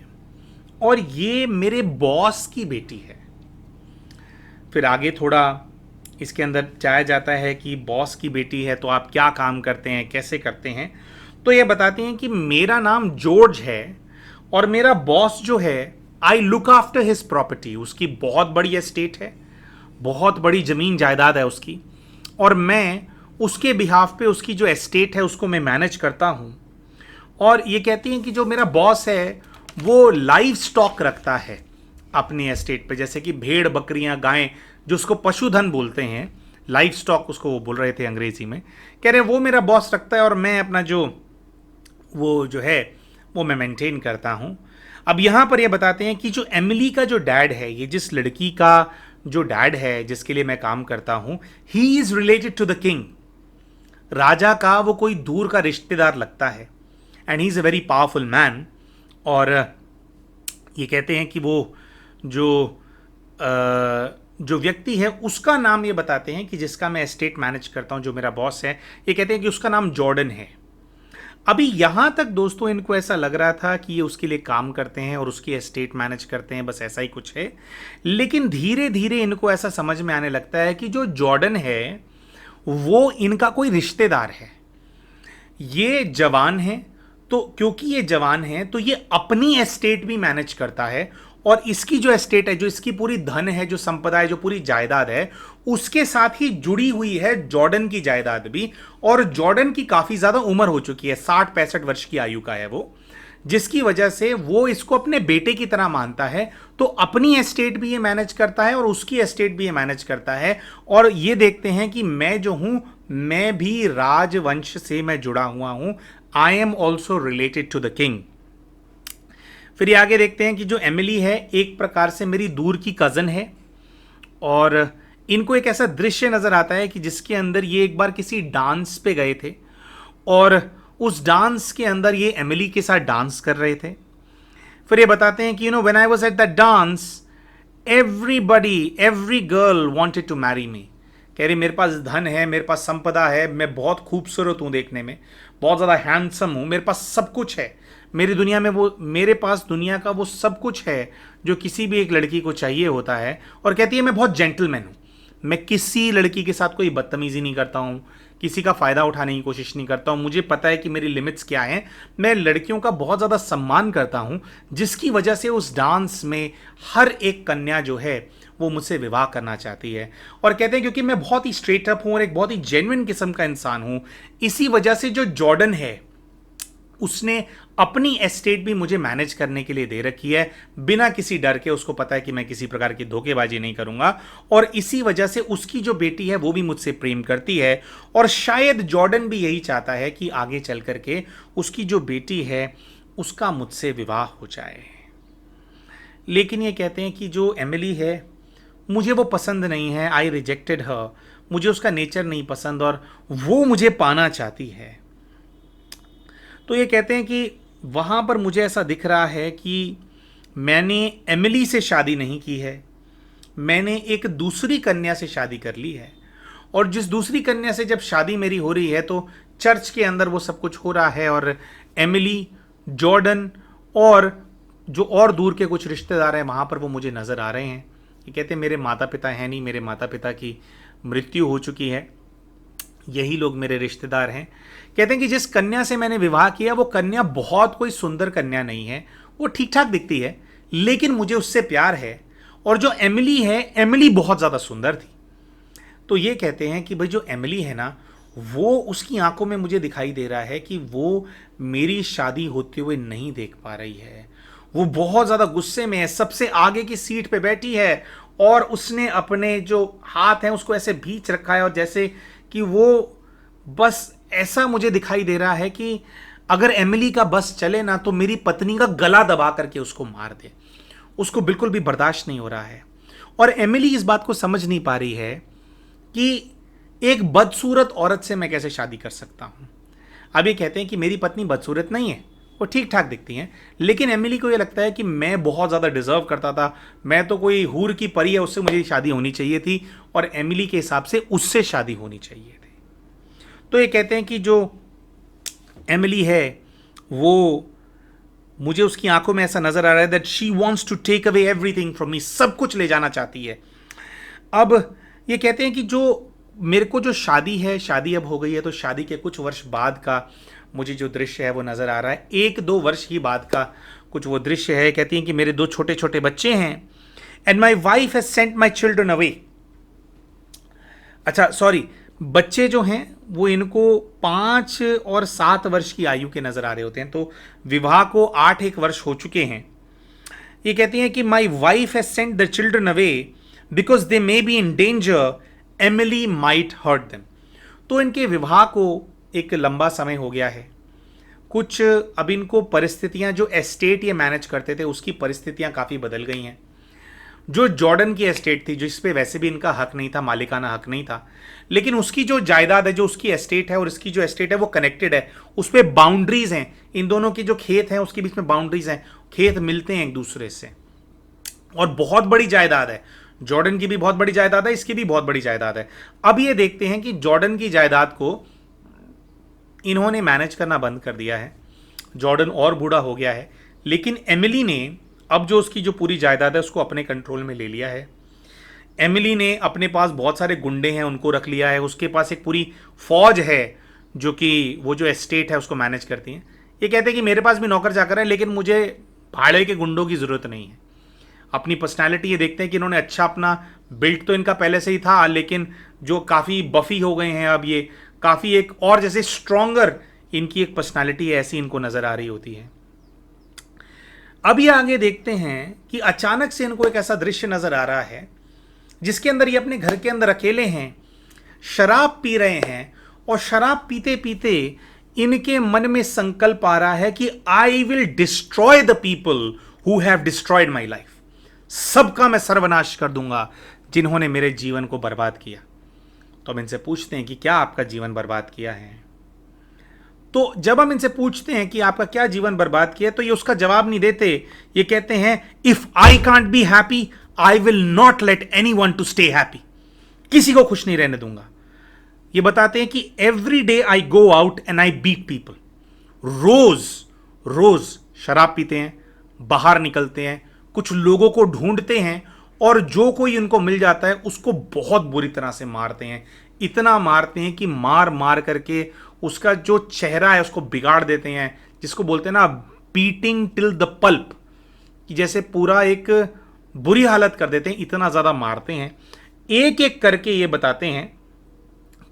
और ये मेरे बॉस की बेटी है। फिर आगे थोड़ा इसके अंदर जाया जाता है कि बॉस की बेटी है तो आप क्या काम करते हैं, कैसे करते हैं। तो ये बताते हैं कि मेरा नाम जॉर्ज है, और मेरा बॉस जो है, I look after his property, उसकी बहुत बड़ी एस्टेट है, बहुत बड़ी ज़मीन जायदाद है उसकी, और मैं उसके बिहाफ पे उसकी जो एस्टेट है उसको मैं मैनेज करता हूँ। और ये कहती हैं कि जो मेरा बॉस है वो लाइव स्टॉक रखता है अपनी एस्टेट पे, जैसे कि भेड़, बकरियां, गायें, जो उसको पशुधन बोलते हैं, लाइव स्टॉक उसको वो बोल रहे थे अंग्रेजी में। कह रहे हैं वो मेरा बॉस रखता है, और मैं अपना जो है वो मैं मेंटेन करता हूँ। अब यहाँ पर ये बताते हैं कि जो एमिली का जो डैड है, ये जिस लड़की का जो डैड है जिसके लिए मैं काम करता हूँ, he is related to the king. राजा का वो कोई दूर का रिश्तेदार लगता है, and he is a very powerful man. और ये कहते हैं कि वो जो व्यक्ति है उसका नाम ये बताते हैं कि जिसका मैं एस्टेट मैनेज करता हूँ, जो मेरा बॉस है, ये कहते हैं कि उसका नाम जॉर्डन है। अभी यहाँ तक दोस्तों इनको ऐसा लग रहा था कि ये उसके लिए काम करते हैं और उसकी एस्टेट मैनेज करते हैं, बस ऐसा ही कुछ है। लेकिन धीरे धीरे इनको ऐसा समझ में आने लगता है कि जो जॉर्डन है वो इनका कोई रिश्तेदार है। ये जवान है, तो क्योंकि ये जवान है तो ये अपनी एस्टेट भी मैनेज करता है, और इसकी जो एस्टेट है, जो इसकी पूरी धन है, जो संपदा है, जो पूरी जायदाद है, उसके साथ ही जुड़ी हुई है जॉर्डन की जायदाद भी। और जॉर्डन की काफ़ी ज़्यादा उम्र हो चुकी है, 60-65 वर्ष की आयु का है वो, जिसकी वजह से वो इसको अपने बेटे की तरह मानता है। तो अपनी एस्टेट भी ये मैनेज करता है और उसकी एस्टेट भी ये मैनेज करता है। और ये देखते हैं कि मैं जो हूँ, मैं भी राजवंश से मैं जुड़ा हुआ हूँ, I am also related to the king. फिर ये आगे देखते हैं कि जो एमिली है एक प्रकार से मेरी दूर की कज़न है, और इनको एक ऐसा दृश्य नज़र आता है कि जिसके अंदर ये एक बार किसी डांस पे गए थे, और उस डांस के अंदर ये एमिली के साथ डांस कर रहे थे। फिर ये बताते हैं कि when I was at that dance, every girl wanted to marry me. कह रही मेरे पास धन है, मेरे पास संपदा है, मैं बहुत खूबसूरत हूँ देखने में, बहुत ज़्यादा हैंडसम हूँ, मेरे पास सब कुछ है, मेरी दुनिया में वो, मेरे पास दुनिया का वो सब कुछ है जो किसी भी एक लड़की को चाहिए होता है। और कहती है मैं बहुत जेंटलमैन हूँ, मैं किसी लड़की के साथ कोई बदतमीजी नहीं करता हूँ, किसी का फ़ायदा उठाने की कोशिश नहीं करता हूँ, मुझे पता है कि मेरी लिमिट्स क्या हैं, मैं लड़कियों का बहुत ज़्यादा सम्मान करता हूँ, जिसकी वजह से उस डांस में हर एक कन्या जो है वो मुझसे विवाह करना चाहती है। और कहते हैं क्योंकि मैं बहुत ही स्ट्रेट अप हूँ और एक बहुत ही जेन्युइन किस्म का इंसान हूँ, इसी वजह से जो जॉर्डन है उसने अपनी एस्टेट भी मुझे मैनेज करने के लिए दे रखी है, बिना किसी डर के। उसको पता है कि मैं किसी प्रकार की धोखेबाजी नहीं करूंगा, और इसी वजह से उसकी जो बेटी है वो भी मुझसे प्रेम करती है। और शायद जॉर्डन भी यही चाहता है कि आगे चल करके उसकी जो बेटी है उसका मुझसे विवाह हो जाए। लेकिन ये कहते हैं कि जो एमिली है मुझे वो पसंद नहीं है, आई रिजेक्टेड हर, मुझे उसका नेचर नहीं पसंद और वो मुझे पाना चाहती है। तो ये कहते हैं कि वहाँ पर मुझे ऐसा दिख रहा है कि मैंने एमिली से शादी नहीं की है, मैंने एक दूसरी कन्या से शादी कर ली है। और जिस दूसरी कन्या से जब शादी मेरी हो रही है तो चर्च के अंदर वो सब कुछ हो रहा है, और एमिली, जॉर्डन और जो और दूर के कुछ रिश्तेदार हैं वहाँ पर वो मुझे नज़र आ रहे हैं। ये कहते हैं मेरे माता पिता हैं नहीं, मेरे माता पिता की मृत्यु हो चुकी है, यही लोग मेरे रिश्तेदार हैं। कहते हैं कि जिस कन्या से मैंने विवाह किया वो कन्या बहुत कोई सुंदर कन्या नहीं है, वो ठीक ठाक दिखती है, लेकिन मुझे उससे प्यार है। और जो एमिली है, एमिली बहुत ज़्यादा सुंदर थी। तो ये कहते हैं कि भाई जो एमिली है ना, वो उसकी आंखों में मुझे दिखाई दे रहा है कि वो मेरी शादी होते हुए नहीं देख पा रही है। वो बहुत ज़्यादा गुस्से में है, सबसे आगे की सीट पे बैठी है और उसने अपने जो हाथ हैं उसको ऐसे भींच रखा है, और जैसे कि वो बस ऐसा मुझे दिखाई दे रहा है कि अगर एमिली का बस चले ना तो मेरी पत्नी का गला दबा करके उसको मार दे। उसको बिल्कुल भी बर्दाश्त नहीं हो रहा है। और एमिली इस बात को समझ नहीं पा रही है कि एक बदसूरत औरत से मैं कैसे शादी कर सकता हूं। अब ये कहते हैं कि मेरी पत्नी बदसूरत नहीं है, वो ठीक ठाक दिखती हैं, लेकिन एमिली को ये लगता है कि मैं बहुत ज़्यादा डिजर्व करता था, मैं तो कोई हूर की परी है, उससे मुझे शादी होनी चाहिए थी, और एमिली के हिसाब से उससे शादी होनी चाहिए थी। तो ये कहते हैं कि जो एमिली है वो, मुझे उसकी आंखों में ऐसा नजर आ रहा है that she wants to take away everything from me, सब कुछ ले जाना चाहती है। अब ये कहते हैं कि जो मेरे को जो शादी है, शादी अब हो गई है, तो शादी के कुछ वर्ष बाद का मुझे जो दृश्य है वो नज़र आ रहा है, 1-2 वर्ष ही बाद का कुछ वो दृश्य है। कहती हैं कि मेरे 2 छोटे छोटे बच्चे हैं, and my wife has Saint my children away. अच्छा सॉरी, बच्चे जो हैं वो इनको 5 और 7 वर्ष की आयु के नज़र आ रहे होते हैं, तो विवाह को 8-1 वर्ष हो चुके हैं। ये कहती हैं कि my wife has sent the children away because they may be in danger, Emily might hurt them. तो इनके विवाह को एक लंबा समय हो गया है, कुछ अब इनको परिस्थितियां, जो एस्टेट ये मैनेज करते थे उसकी परिस्थितियां काफ़ी बदल गई हैं। जो जॉर्डन की एस्टेट थी, जिस पे वैसे भी इनका हक नहीं था, मालिकाना हक नहीं था, लेकिन उसकी जो जायदाद है, जो उसकी एस्टेट है और इसकी जो एस्टेट है वो कनेक्टेड है, उस पर बाउंड्रीज हैं। इन दोनों की जो खेत हैं उसके बीच में बाउंड्रीज हैं, खेत मिलते हैं एक दूसरे से, और बहुत बड़ी जायदाद है। जॉर्डन की भी बहुत बड़ी जायदाद है, इसकी भी बहुत बड़ी जायदाद है। अब ये देखते हैं कि जॉर्डन की जायदाद को इन्होंने मैनेज करना बंद कर दिया है, जॉर्डन और बूढ़ा हो गया है, लेकिन एमिली ने अब जो उसकी जो पूरी जायदाद है उसको अपने कंट्रोल में ले लिया है। एमिली ने अपने पास बहुत सारे गुंडे हैं, उनको रख लिया है, उसके पास एक पूरी फौज है जो कि वो जो एस्टेट है उसको मैनेज करती हैं। ये कहते हैं कि मेरे पास भी नौकर चाकर है, लेकिन मुझे भाड़े के गुंडों की ज़रूरत नहीं है। अपनी पर्सनैलिटी ये देखते हैं कि इन्होंने अच्छा अपना बिल्ट तो इनका पहले से ही था, लेकिन जो काफ़ी बफी हो गए हैं अब, ये काफ़ी एक और जैसे स्ट्रॉन्गर इनकी एक पर्सनैलिटी है, ऐसी इनको नज़र आ रही होती है। अब ये आगे देखते हैं कि अचानक से इनको एक ऐसा दृश्य नज़र आ रहा है जिसके अंदर ये अपने घर के अंदर अकेले हैं, शराब पी रहे हैं, और शराब पीते पीते इनके मन में संकल्प आ रहा है कि I will destroy the people who have destroyed my life. सबका मैं सर्वनाश कर दूंगा जिन्होंने मेरे जीवन को बर्बाद किया। तो हम इनसे पूछते हैं कि क्या आपका जीवन बर्बाद किया है। तो जब हम इनसे पूछते हैं कि आपका क्या जीवन बर्बाद किया, तो ये उसका जवाब नहीं देते। ये कहते हैं if I can't be happy I will not let anyone to stay happy. किसी को खुश नहीं रहने दूंगा। ये बताते हैं कि every day I go out and I beat people. रोज रोज शराब पीते हैं, बाहर निकलते हैं, कुछ लोगों को ढूंढते हैं, और जो कोई उनको मिल जाता है उसको बहुत बुरी तरह से मारते हैं। इतना मारते हैं कि मार मार करके उसका जो चेहरा है उसको बिगाड़ देते हैं, जिसको बोलते हैं ना बीटिंग टिल द पल्प, कि जैसे पूरा एक बुरी हालत कर देते हैं, इतना ज़्यादा मारते हैं। एक एक करके ये बताते हैं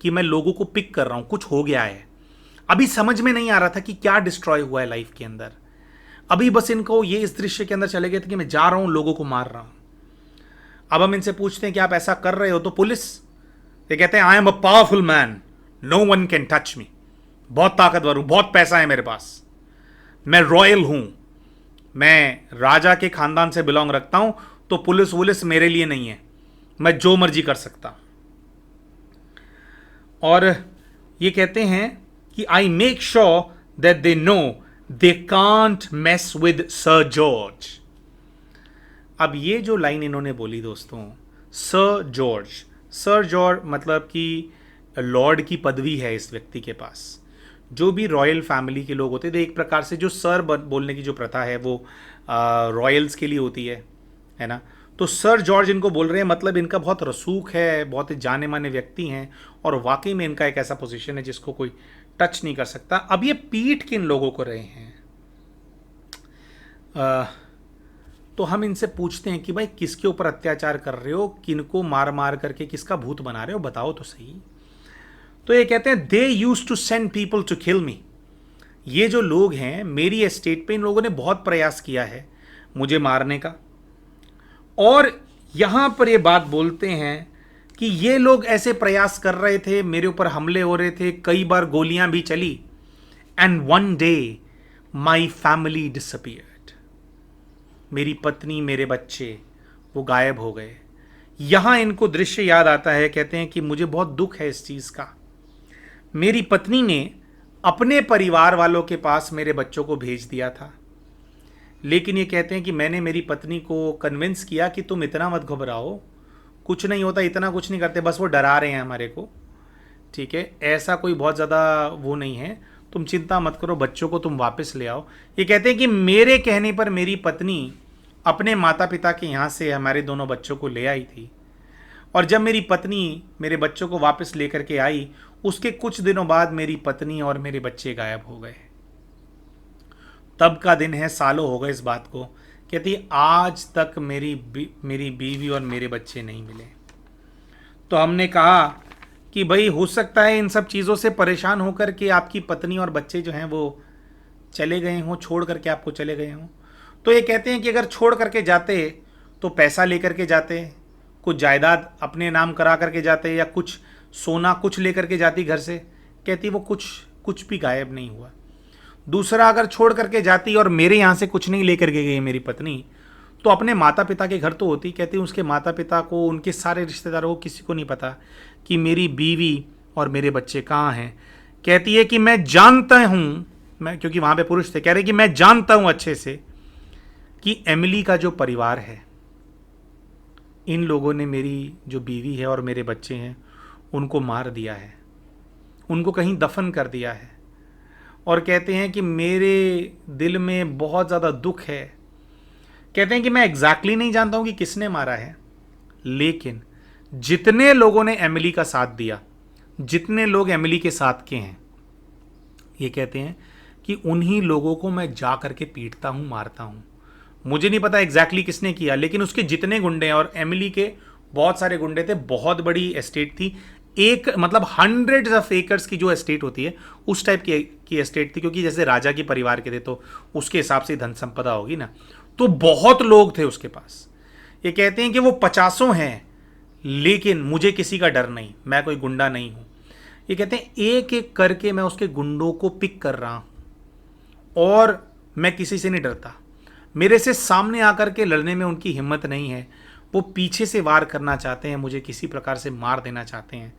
कि मैं लोगों को पिक कर रहा हूँ, कुछ हो गया है। अभी समझ में नहीं आ रहा था कि क्या डिस्ट्रॉय हुआ है लाइफ के अंदर। अभी बस इनको ये इस दृश्य के अंदर चले गए थे कि मैं जा रहा हूँ, लोगों को मार रहा हूँ। अब हम इनसे पूछते हैं कि आप ऐसा कर रहे हो, तो पुलिस, ये कहते हैं I am a powerful man, no one can touch me. बहुत ताकतवर हूं, बहुत पैसा है मेरे पास, मैं रॉयल हूं, मैं राजा के खानदान से बिलोंग रखता हूं, तो पुलिस वुलिस मेरे लिए नहीं है, मैं जो मर्जी कर सकता हूं। और ये कहते हैं कि I make sure that they know they can't mess with sir George. अब ये जो लाइन इन्होंने बोली दोस्तों, सर जॉर्ज मतलब कि लॉर्ड की पदवी है इस व्यक्ति के पास। जो भी रॉयल फैमिली के लोग होते थे, एक प्रकार से जो सर बोलने की जो प्रथा है वो रॉयल्स के लिए होती है ना। तो सर जॉर्ज इनको बोल रहे हैं, मतलब इनका बहुत रसूख है, बहुत ही जाने माने व्यक्ति हैं और वाकई में इनका एक ऐसा पोजीशन है जिसको कोई टच नहीं कर सकता। अब ये पीट किन लोगों को रहे हैं? तो हम इनसे पूछते हैं कि भाई किसके ऊपर अत्याचार कर रहे हो, किनको मार मार करके किसका भूत बना रहे हो, बताओ तो सही। तो ये कहते हैं they use to send people to kill me. ये जो लोग हैं मेरी एस्टेट पे, इन लोगों ने बहुत प्रयास किया है मुझे मारने का। और यहां पर ये बात बोलते हैं कि ये लोग ऐसे प्रयास कर रहे थे, मेरे ऊपर हमले हो रहे थे, कई बार गोलियां भी चली। And one day my family disappeared. मेरी पत्नी, मेरे बच्चे वो गायब हो गए। यहां इनको दृश्य याद आता है, कहते हैं कि मुझे बहुत दुख है इस चीज का। मेरी पत्नी ने अपने परिवार वालों के पास मेरे बच्चों को भेज दिया था, लेकिन ये कहते हैं कि मैंने मेरी पत्नी को कन्विंस किया कि तुम इतना मत घबराओ, कुछ नहीं होता, इतना कुछ नहीं करते, बस वो डरा रहे हैं हमारे को, ठीक है, ऐसा कोई बहुत ज़्यादा वो नहीं है, तुम चिंता मत करो, बच्चों को तुम वापस ले आओ। ये कहते हैं कि मेरे कहने पर मेरी पत्नी अपने माता पिता के यहाँ से हमारे दोनों बच्चों को ले आई थी, और जब मेरी पत्नी मेरे बच्चों को वापस लेकर के आई, उसके कुछ दिनों बाद मेरी पत्नी और मेरे बच्चे गायब हो गए। तब का दिन है, सालों हो गए इस बात को। कहती आज तक मेरी बीवी और मेरे बच्चे नहीं मिले। तो हमने कहा कि भाई हो सकता है इन सब चीज़ों से परेशान होकर के आपकी पत्नी और बच्चे जो हैं वो चले गए हों, छोड़ करके आपको चले गए हों। तो ये कहते हैं कि अगर छोड़ करके जाते तो पैसा लेकर के जाते, कुछ जायदाद अपने नाम करा करके जाते, या कुछ सोना कुछ लेकर के जाती घर से। कहती वो कुछ भी गायब नहीं हुआ। दूसरा, अगर छोड़ करके जाती और मेरे यहाँ से कुछ नहीं लेकर के गई मेरी पत्नी, तो अपने माता पिता के घर तो होती। कहती उसके माता पिता को, उनके सारे रिश्तेदारों को, किसी को नहीं पता कि मेरी बीवी और मेरे बच्चे कहाँ हैं। कहती है कि मैं जानता हूँ, मैं क्योंकि वहाँ पे पुरुष थे, कह रहे कि मैं जानता हूँ अच्छे से कि एमिली का जो परिवार है, इन लोगों ने मेरी जो बीवी है और मेरे बच्चे हैं उनको मार दिया है, उनको कहीं दफन कर दिया है। और कहते हैं कि मेरे दिल में बहुत ज़्यादा दुख है। कहते हैं कि मैं एग्जैक्टली नहीं जानता हूं कि किसने मारा है, लेकिन जितने लोगों ने एमिली का साथ दिया, जितने लोग एमिली के साथ के हैं, ये कहते हैं कि उन्हीं लोगों को मैं जा करके पीटता हूं, मारता हूं। मुझे नहीं पता एग्जैक्टली किसने किया, लेकिन उसके जितने गुंडे हैं, और एमिली के बहुत सारे गुंडे थे, बहुत बड़ी एस्टेट थी, एक मतलब हंड्रेड्स ऑफ एकर्स की जो एस्टेट होती है उस टाइप की एस्टेट थी, क्योंकि जैसे राजा के परिवार के थे तो उसके हिसाब से धन संपदा होगी ना, तो बहुत लोग थे उसके पास। ये कहते हैं कि वो 50 हैं, लेकिन मुझे किसी का डर नहीं, मैं कोई गुंडा नहीं हूं। ये कहते हैं एक एक करके मैं उसके गुंडों को पिक कर रहा हूं और मैं किसी से नहीं डरता। मेरे से सामने आकर के लड़ने में उनकी हिम्मत नहीं है, वो पीछे से वार करना चाहते हैं, मुझे किसी प्रकार से मार देना चाहते हैं,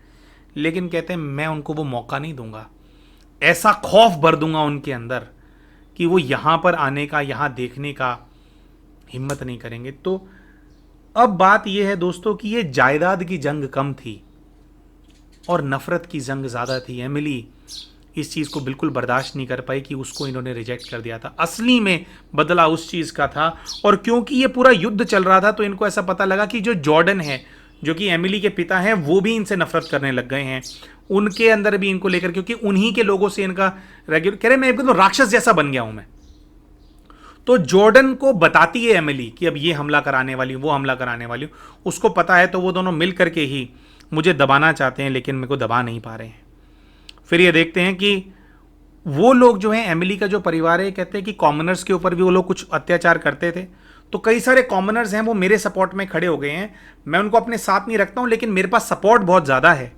लेकिन कहते हैं मैं उनको वो मौका नहीं दूंगा। ऐसा खौफ भर दूंगा उनके अंदर कि वो यहां पर आने का, यहां देखने का हिम्मत नहीं करेंगे। तो अब बात यह है दोस्तों कि ये जायदाद की जंग कम थी और नफरत की जंग ज़्यादा थी। एमिली इस चीज़ को बिल्कुल बर्दाश्त नहीं कर पाई कि उसको इन्होंने रिजेक्ट कर दिया था। असली में बदला उस चीज़ का था, और क्योंकि ये पूरा युद्ध चल रहा था तो इनको ऐसा पता लगा कि जो जॉर्डन है, जो कि एमिली के पिता हैं, वो भी इनसे नफरत करने लग गए हैं। उनके अंदर भी इनको लेकर, क्योंकि उन्हीं के लोगों से इनका रेगुलर, कह रहे मैं एकदम राक्षस जैसा बन गया हूं मैं। तो जॉर्डन को बताती है एमिली कि अब ये हमला कराने वाली, वो हमला कराने वाली, उसको पता है, तो वो दोनों मिल करके ही मुझे दबाना चाहते हैं, लेकिन मेरे को दबा नहीं पा रहे हैं। फिर ये देखते हैं कि वो लोग जो हैं, एमिली का जो परिवार है, कहते हैं कि कॉमनर्स के ऊपर भी वो लोग कुछ अत्याचार करते थे, तो कई सारे कॉमनर्स हैं वो मेरे सपोर्ट में खड़े हो गए हैं। मैं उनको अपने साथ नहीं रखता हूं, लेकिन मेरे पास सपोर्ट बहुत ज़्यादा है।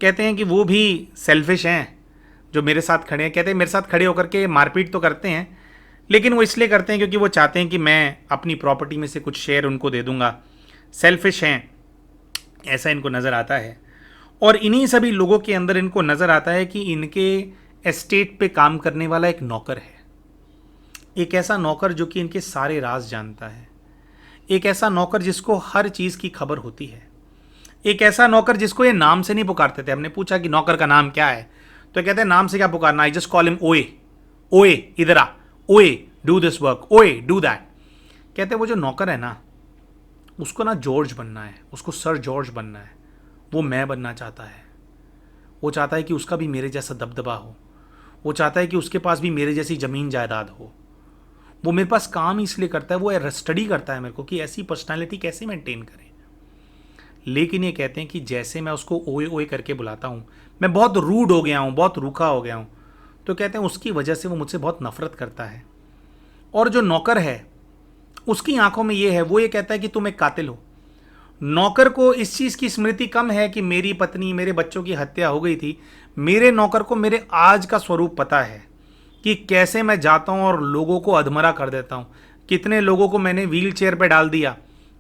कहते हैं कि वो भी सेल्फिश हैं जो मेरे साथ खड़े हैं। कहते हैं मेरे साथ खड़े होकर के मारपीट तो करते हैं, लेकिन वो इसलिए करते हैं क्योंकि वो चाहते हैं कि मैं अपनी प्रॉपर्टी में से कुछ शेयर उनको दे दूंगा। सेल्फिश हैं, ऐसा इनको नज़र आता है। और इन्हीं सभी लोगों के अंदर इनको नज़र आता है कि इनके एस्टेट पे काम करने वाला एक नौकर है, एक ऐसा नौकर जो कि इनके सारे राज जानता है, एक ऐसा नौकर जिसको हर चीज़ की खबर होती है, एक ऐसा नौकर जिसको ये नाम से नहीं पुकारते थे। हमने पूछा कि नौकर का नाम क्या है, तो कहते हैं नाम से क्या पुकारना, आई जस्ट कॉल हिम ओए, ओए इधर आ, ओए डू दिस वर्क, ओए डू दैट। कहते वो जो नौकर है ना, उसको ना जॉर्ज बनना है, उसको सर जॉर्ज बनना है, वो मैं बनना चाहता है। वो चाहता है कि उसका भी मेरे जैसा दबदबा हो, वो चाहता है कि उसके पास भी मेरे जैसी ज़मीन जायदाद हो। वो मेरे पास काम इसलिए करता है, वो स्टडी करता है मेरे को कि ऐसी पर्सनालिटी कैसे मेंटेन करें। लेकिन ये कहते हैं कि जैसे मैं उसको ओए ओए करके बुलाता हूँ, मैं बहुत रूड हो गया हूँ, बहुत रूखा हो गया हूँ, तो कहते हैं उसकी वजह से वो मुझसे बहुत नफरत करता है। और जो नौकर है उसकी आंखों में ये है, वो ये कहता है कि तुम एक कातिल हो। नौकर को इस चीज़ की स्मृति कम है कि मेरी पत्नी, मेरे बच्चों की हत्या हो गई थी। मेरे नौकर को मेरे आज का स्वरूप पता है कि कैसे मैं जाता हूँ और लोगों को अधमरा कर देता हूँ। कितने लोगों को मैंने व्हील चेयर पर डाल दिया,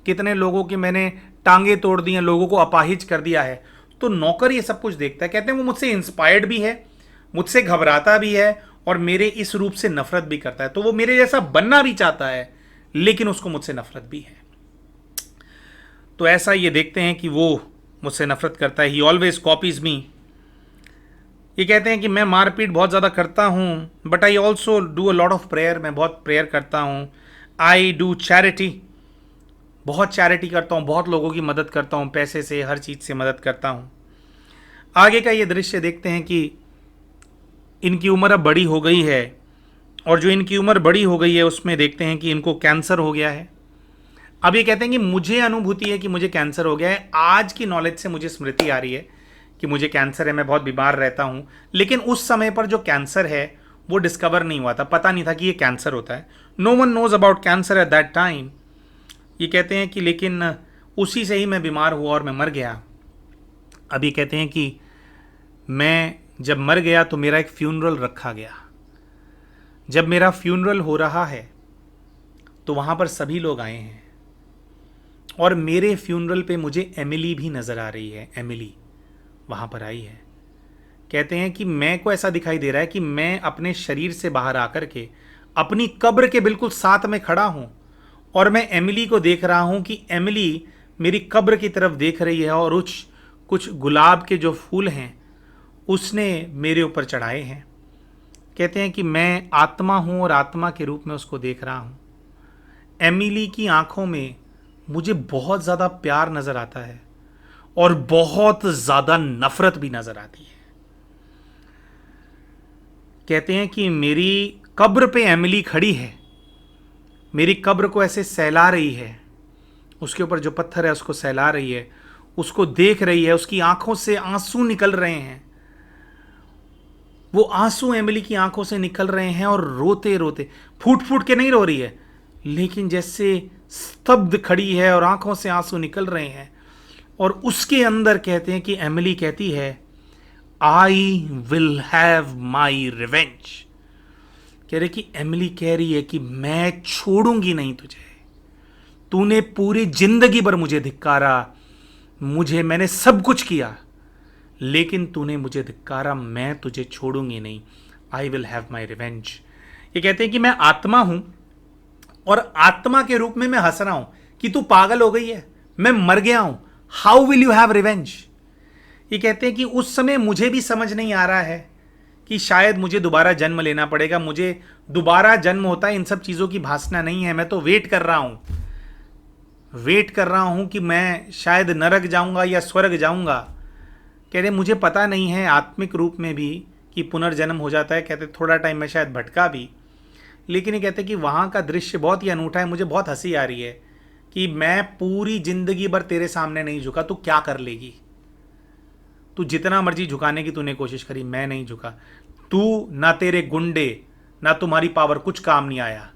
कितने लोगों की मैंने टांगे तोड़ दी हैं, लोगों को अपाहिज कर दिया है। तो नौकर ये सब कुछ देखता है। कहते हैं वो मुझसे इंस्पायर्ड भी है, मुझसे घबराता भी है और मेरे इस रूप से नफरत भी करता है। तो वो मेरे जैसा बनना भी चाहता है, लेकिन उसको मुझसे नफरत भी है। तो ऐसा ये देखते हैं कि वो मुझसे नफरत करता है। ही ऑलवेज कॉपीज मी। ये कहते हैं कि मैं मारपीट बहुत ज़्यादा करता हूँ, but I also do a lot of prayer. मैं बहुत प्रेयर करता हूँ। आई डू चैरिटी, बहुत चैरिटी करता हूँ, बहुत लोगों की मदद करता हूँ, पैसे से, हर चीज़ से मदद करता हूँ। आगे का ये दृश्य देखते हैं कि इनकी उम्र अब बड़ी हो गई है, और जो इनकी उम्र बड़ी हो गई है उसमें देखते हैं कि इनको कैंसर हो गया है। अब ये कहते हैं कि मुझे अनुभूति है कि मुझे कैंसर हो गया है। आज की नॉलेज से मुझे स्मृति आ रही है कि मुझे कैंसर है, मैं बहुत बीमार रहता हूँ। लेकिन उस समय पर जो कैंसर है वो डिस्कवर नहीं हुआ था, पता नहीं था कि ये कैंसर होता है। No one knows about cancer at that time. ये कहते हैं कि लेकिन उसी से ही मैं बीमार हुआ और मैं मर गया। अब ये कहते हैं कि मैं जब मर गया तो मेरा एक फ्यूनरल रखा गया। जब मेरा फ्यूनरल हो रहा है तो वहाँ पर सभी लोग आए हैं, और मेरे फ्यूनरल पे मुझे एमिली भी नज़र आ रही है। एमिली वहाँ पर आई है। कहते हैं कि मैं को ऐसा दिखाई दे रहा है कि मैं अपने शरीर से बाहर आकर के अपनी कब्र के बिल्कुल साथ में खड़ा हूँ, और मैं एमिली को देख रहा हूँ कि एमिली मेरी कब्र की तरफ देख रही है, और कुछ गुलाब के जो फूल हैं उसने मेरे ऊपर चढ़ाए हैं। कहते हैं कि मैं आत्मा हूँ और आत्मा के रूप में उसको देख रहा हूँ। एमिली की आंखों में मुझे बहुत ज़्यादा प्यार नज़र आता है और बहुत ज़्यादा नफरत भी नज़र आती है। कहते हैं कि मेरी कब्र पे एमिली खड़ी है, मेरी कब्र को ऐसे सहला रही है, उसके ऊपर जो पत्थर है उसको सहला रही है, उसको देख रही है, उसकी आंखों से आंसू निकल रहे हैं। वो आंसू एमिली की आंखों से निकल रहे हैं, और रोते रोते, फूट फूट के नहीं रो रही है, लेकिन जैसे स्तब्ध खड़ी है और आंखों से आंसू निकल रहे हैं। और उसके अंदर कहते हैं कि एमिली कहती है, I will have my revenge. कह रहे कि एमिली कह रही है कि मैं छोड़ूंगी नहीं तुझे। तूने पूरी जिंदगी भर मुझे धिक्कारा, मैंने सब कुछ किया, लेकिन तूने मुझे धिक्कारा, मैं तुझे छोड़ूंगी नहीं। I will have my revenge. ये कहते हैं कि मैं आत्मा हूं, और आत्मा के रूप में मैं हंस रहा हूं कि तू पागल हो गई है, मैं मर गया हूं, how will you have revenge. ये कहते हैं कि उस समय मुझे भी समझ नहीं आ रहा है कि शायद मुझे दोबारा जन्म लेना पड़ेगा, मुझे दोबारा जन्म होता है, इन सब चीज़ों की भासना नहीं है। मैं तो वेट कर रहा हूं कि मैं शायद नरक जाऊंगा या स्वर्ग जाऊंगा। कहते मुझे पता नहीं है आत्मिक रूप में भी कि पुनर्जन्म हो जाता है। कहते थोड़ा टाइम में शायद भटका भी, लेकिन ये कहते कि वहाँ का दृश्य बहुत ही अनूठा है। मुझे बहुत हंसी आ रही है कि मैं पूरी जिंदगी भर तेरे सामने नहीं झुका, तू क्या कर लेगी? तू जितना मर्जी झुकाने की तूने कोशिश करी, मैं नहीं झुका। तू, ना तेरे गुंडे, ना तुम्हारी पावर कुछ काम नहीं आया।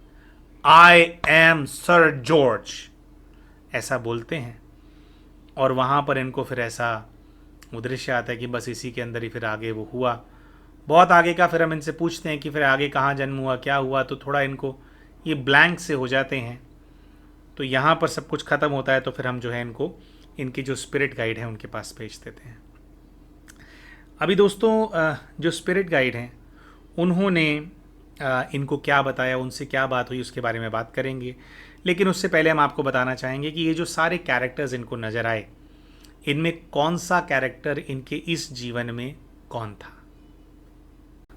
आई एम सर जॉर्ज, ऐसा बोलते हैं। और वहाँ पर इनको फिर ऐसा दृश्य आता है कि बस इसी के अंदर ही फिर आगे वो हुआ। बहुत आगे का फिर हम इनसे पूछते हैं कि फिर आगे कहाँ जन्म हुआ, क्या हुआ, तो थोड़ा इनको ये ब्लैंक से हो जाते हैं। तो यहाँ पर सब कुछ ख़त्म होता है, तो फिर हम जो है इनको, इनकी जो स्पिरिट गाइड है उनके पास भेज देते हैं। अभी दोस्तों जो स्पिरिट गाइड हैं उन्होंने इनको क्या बताया, उनसे क्या बात हुई, उसके बारे में बात करेंगे। लेकिन उससे पहले हम आपको बताना चाहेंगे कि ये जो सारे कैरेक्टर्स इनको नज़र आए, इनमें कौन सा कैरेक्टर इनके इस जीवन में कौन था।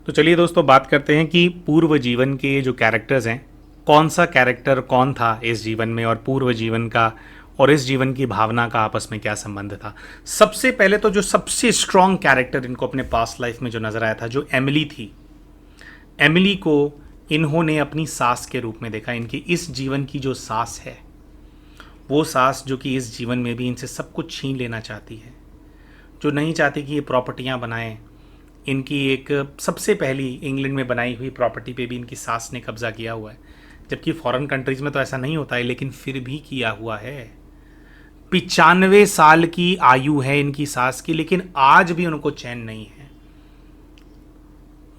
तो चलिए दोस्तों बात करते हैं कि पूर्व जीवन के जो कैरेक्टर्स हैं, कौन सा कैरेक्टर कौन था इस जीवन में, और पूर्व जीवन का और इस जीवन की भावना का आपस में क्या संबंध था। सबसे पहले तो जो सबसे स्ट्रॉन्ग कैरेक्टर इनको अपने पास्ट लाइफ में जो नजर आया था, जो एमिली थी, एमिली को इन्होंने अपनी सास के रूप में देखा। इनकी इस जीवन की जो सास है, वो सास जो कि इस जीवन में भी इनसे सब कुछ छीन लेना चाहती है, जो नहीं चाहती कि ये प्रॉपर्टियां बनाएं। इनकी एक सबसे पहली इंग्लैंड में बनाई हुई प्रॉपर्टी पे भी इनकी सास ने कब्जा किया हुआ है, जबकि फॉरेन कंट्रीज में तो ऐसा नहीं होता है, लेकिन फिर भी किया हुआ है। 95 साल की आयु है इनकी सास की, लेकिन आज भी उनको चैन नहीं है।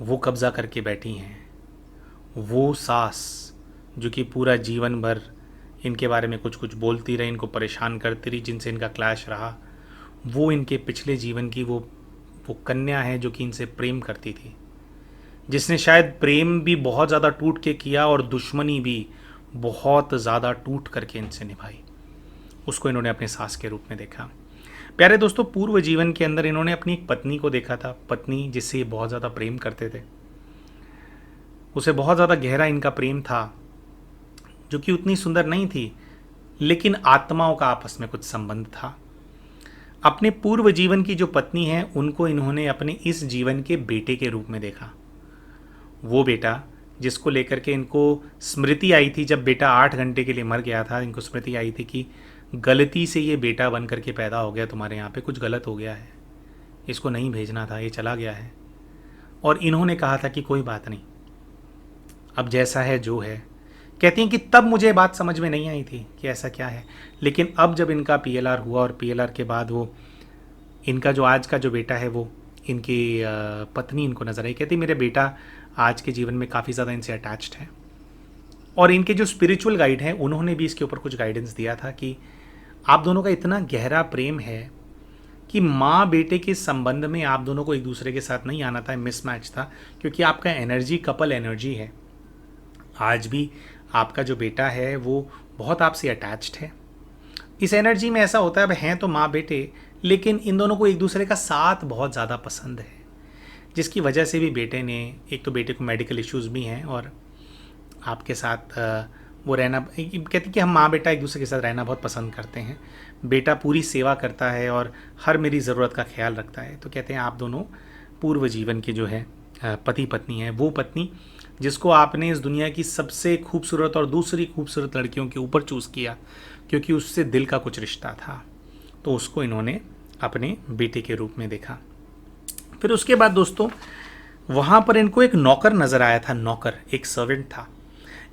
वो कब्जा करके बैठी हैं। वो सास जो कि पूरा जीवन भर इनके बारे में कुछ कुछ बोलती रही, इनको परेशान करती रही, जिनसे इनका क्लैश रहा, वो इनके पिछले जीवन की वो कन्या है जो कि इनसे प्रेम करती थी, जिसने शायद प्रेम भी बहुत ज़्यादा टूट के किया और दुश्मनी भी बहुत ज़्यादा टूट करके इनसे निभाई। उसको इन्होंने अपने सास के रूप में देखा। प्यारे दोस्तों, पूर्व जीवन के अंदर इन्होंने अपनी एक पत्नी को देखा था, पत्नी जिससे ये बहुत ज़्यादा प्रेम करते थे। उसे बहुत ज़्यादा गहरा इनका प्रेम था, जो कि उतनी सुंदर नहीं थी, लेकिन आत्माओं का आपस में कुछ संबंध था। अपने पूर्व जीवन की जो पत्नी है, उनको इन्होंने अपने इस जीवन के बेटे के रूप में देखा। वो बेटा जिसको लेकर के इनको स्मृति आई थी, जब बेटा 8 घंटे के लिए मर गया था, इनको स्मृति आई थी कि गलती से ये बेटा बन करके पैदा हो गया, तुम्हारे यहाँ पे कुछ गलत हो गया है, इसको नहीं भेजना था, ये चला गया है। और इन्होंने कहा था कि कोई बात नहीं, अब जैसा है जो है। कहती हैं कि तब मुझे बात समझ में नहीं आई थी कि ऐसा क्या है, लेकिन अब जब इनका पीएलआर हुआ और पीएलआर के बाद वो इनका जो आज का जो बेटा है, वो इनकी पत्नी इनको नजर आई। कहती मेरे बेटा आज के जीवन में काफ़ी ज़्यादा इनसे अटैच्ड है। और इनके जो स्पिरिचुअल गाइड हैं, उन्होंने भी इसके ऊपर कुछ गाइडेंस दिया था कि आप दोनों का इतना गहरा प्रेम है कि माँ बेटे के संबंध में आप दोनों को एक दूसरे के साथ नहीं आना था, मिसमैच था, क्योंकि आपका एनर्जी कपल एनर्जी है। आज भी आपका जो बेटा है वो बहुत आपसे अटैच्ड है। इस एनर्जी में ऐसा होता है, अब हैं तो माँ बेटे, लेकिन इन दोनों को एक दूसरे का साथ बहुत ज़्यादा पसंद है, जिसकी वजह से भी बेटे ने, एक तो बेटे को मेडिकल इश्यूज़ भी हैं और आपके साथ वो रहना, कहते कि हम माँ बेटा एक दूसरे के साथ रहना बहुत पसंद करते हैं। बेटा पूरी सेवा करता है और हर मेरी ज़रूरत का ख्याल रखता है। तो कहते हैं आप दोनों पूर्व जीवन के जो है पति पत्नी है, वो पत्नी जिसको आपने इस दुनिया की सबसे खूबसूरत और दूसरी खूबसूरत लड़कियों के ऊपर चूज़ किया, क्योंकि उससे दिल का कुछ रिश्ता था, तो उसको इन्होंने अपने बेटे के रूप में देखा। फिर उसके बाद दोस्तों, वहाँ पर इनको एक नौकर नज़र आया था। नौकर एक सर्वेंट था,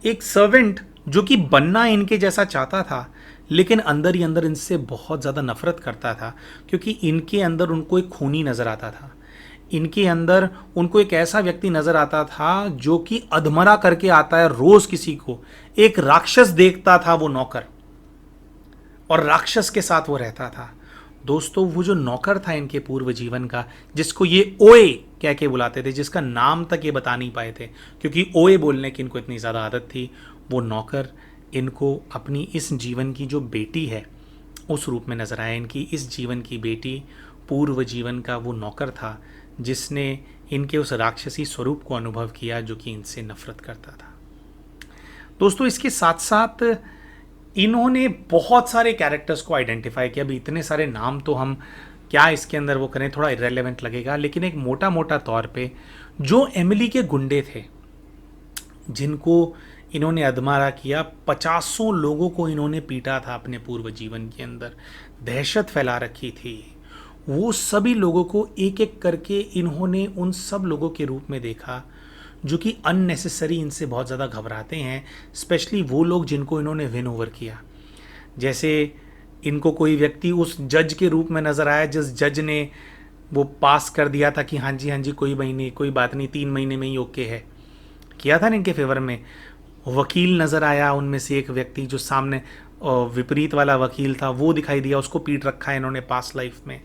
एक सर्वेंट जो कि बनना इनके जैसा चाहता था, लेकिन अंदर ही अंदर इनसे बहुत ज़्यादा नफरत करता था, क्योंकि इनके अंदर उनको एक खूनी नज़र आता था। इनके अंदर उनको एक ऐसा व्यक्ति नज़र आता था जो कि अधमरा करके आता है रोज़ किसी को। एक राक्षस देखता था वो नौकर, और राक्षस के साथ वो रहता था। दोस्तों, वो जो नौकर था इनके पूर्व जीवन का, जिसको ये ओए कह के बुलाते थे, जिसका नाम तक ये बता नहीं पाए थे क्योंकि ओए बोलने की इनको इतनी ज़्यादा आदत थी, वो नौकर इनको अपनी इस जीवन की जो बेटी है उस रूप में नज़र आया। इनकी इस जीवन की बेटी पूर्व जीवन का वो नौकर था जिसने इनके उस राक्षसी स्वरूप को अनुभव किया जो कि इनसे नफरत करता था। दोस्तों, इसके साथ साथ इन्होंने बहुत सारे कैरेक्टर्स को आइडेंटिफाई किया। अभी इतने सारे नाम तो हम क्या इसके अंदर वो करें, थोड़ा इरेलेवेंट लगेगा, लेकिन एक मोटा मोटा तौर पे जो एमिली के गुंडे थे जिनको इन्होंने अधमरा किया, 50 लोगों को इन्होंने पीटा था अपने पूर्व जीवन के अंदर, दहशत फैला रखी थी, वो सभी लोगों को एक एक करके इन्होंने उन सब लोगों के रूप में देखा जो कि अननेसेसरी इनसे बहुत ज़्यादा घबराते हैं। स्पेशली वो लोग जिनको इन्होंने विन ओवर किया। जैसे इनको कोई व्यक्ति उस जज के रूप में नज़र आया जिस जज ने वो पास कर दिया था कि हाँ जी कोई बात नहीं 3 महीने में ही ओके है, किया था ना इनके फेवर में। वकील नज़र आया, उनमें से एक व्यक्ति जो सामने विपरीत वाला वकील था वो दिखाई दिया, उसको पीट रखा है इन्होंने पास्ट लाइफ में।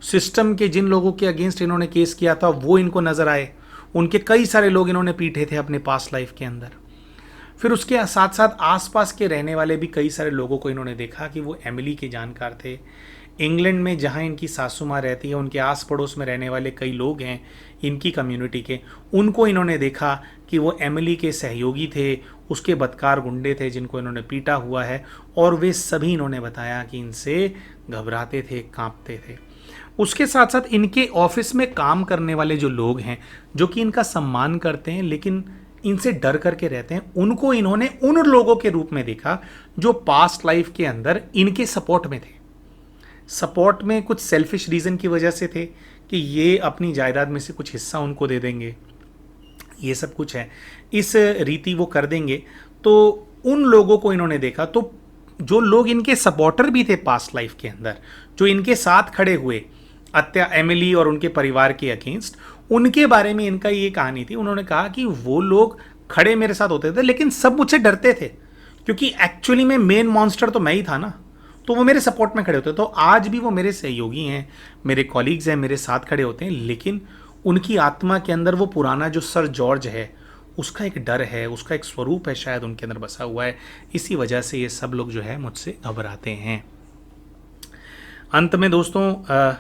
सिस्टम के जिन लोगों के अगेंस्ट इन्होंने केस किया था वो इनको नज़र आए, उनके कई सारे लोग इन्होंने पीटे थे अपने पास्ट लाइफ के अंदर। फिर उसके साथ साथ आसपास के रहने वाले भी कई सारे लोगों को इन्होंने देखा कि वो एमिली के जानकार थे। इंग्लैंड में जहाँ इनकी सासू माँ रहती है, उनके आस पड़ोस में रहने वाले कई लोग हैं इनकी कम्युनिटी के, उनको इन्होंने देखा कि वो एमिली के सहयोगी थे, उसके बदकार गुंडे थे जिनको इन्होंने पीटा हुआ है, और वे सभी इन्होंने बताया कि इनसे घबराते थे, कांपते थे। उसके साथ साथ इनके ऑफिस में काम करने वाले जो लोग हैं, जो कि इनका सम्मान करते हैं लेकिन इनसे डर करके रहते हैं, उनको इन्होंने उन लोगों के रूप में देखा जो पास्ट लाइफ के अंदर इनके सपोर्ट में थे। सपोर्ट में कुछ सेल्फिश रीज़न की वजह से थे कि ये अपनी जायदाद में से कुछ हिस्सा उनको दे देंगे, ये सब कुछ है, इस रीति वो कर देंगे। तो उन लोगों को इन्होंने देखा। तो जो लोग इनके सपोर्टर भी थे पास्ट लाइफ के अंदर, जो इनके साथ खड़े हुए एमिली और उनके परिवार के अगेंस्ट, उनके बारे में इनका ये कहानी थी। उन्होंने कहा कि वो लोग खड़े मेरे साथ होते थे लेकिन सब मुझसे डरते थे, क्योंकि एक्चुअली में मेन मॉन्स्टर तो मैं ही था ना। तो वो मेरे सपोर्ट में खड़े होते। तो आज भी वो मेरे सहयोगी हैं, मेरे कॉलीग्स हैं, मेरे साथ खड़े होते हैं, लेकिन उनकी आत्मा के अंदर वो पुराना जो सर जॉर्ज है, उसका एक डर है, उसका एक स्वरूप है शायद उनके अंदर बसा हुआ है। इसी वजह से ये सब लोग जो है मुझसे घबराते हैं। अंत में दोस्तों,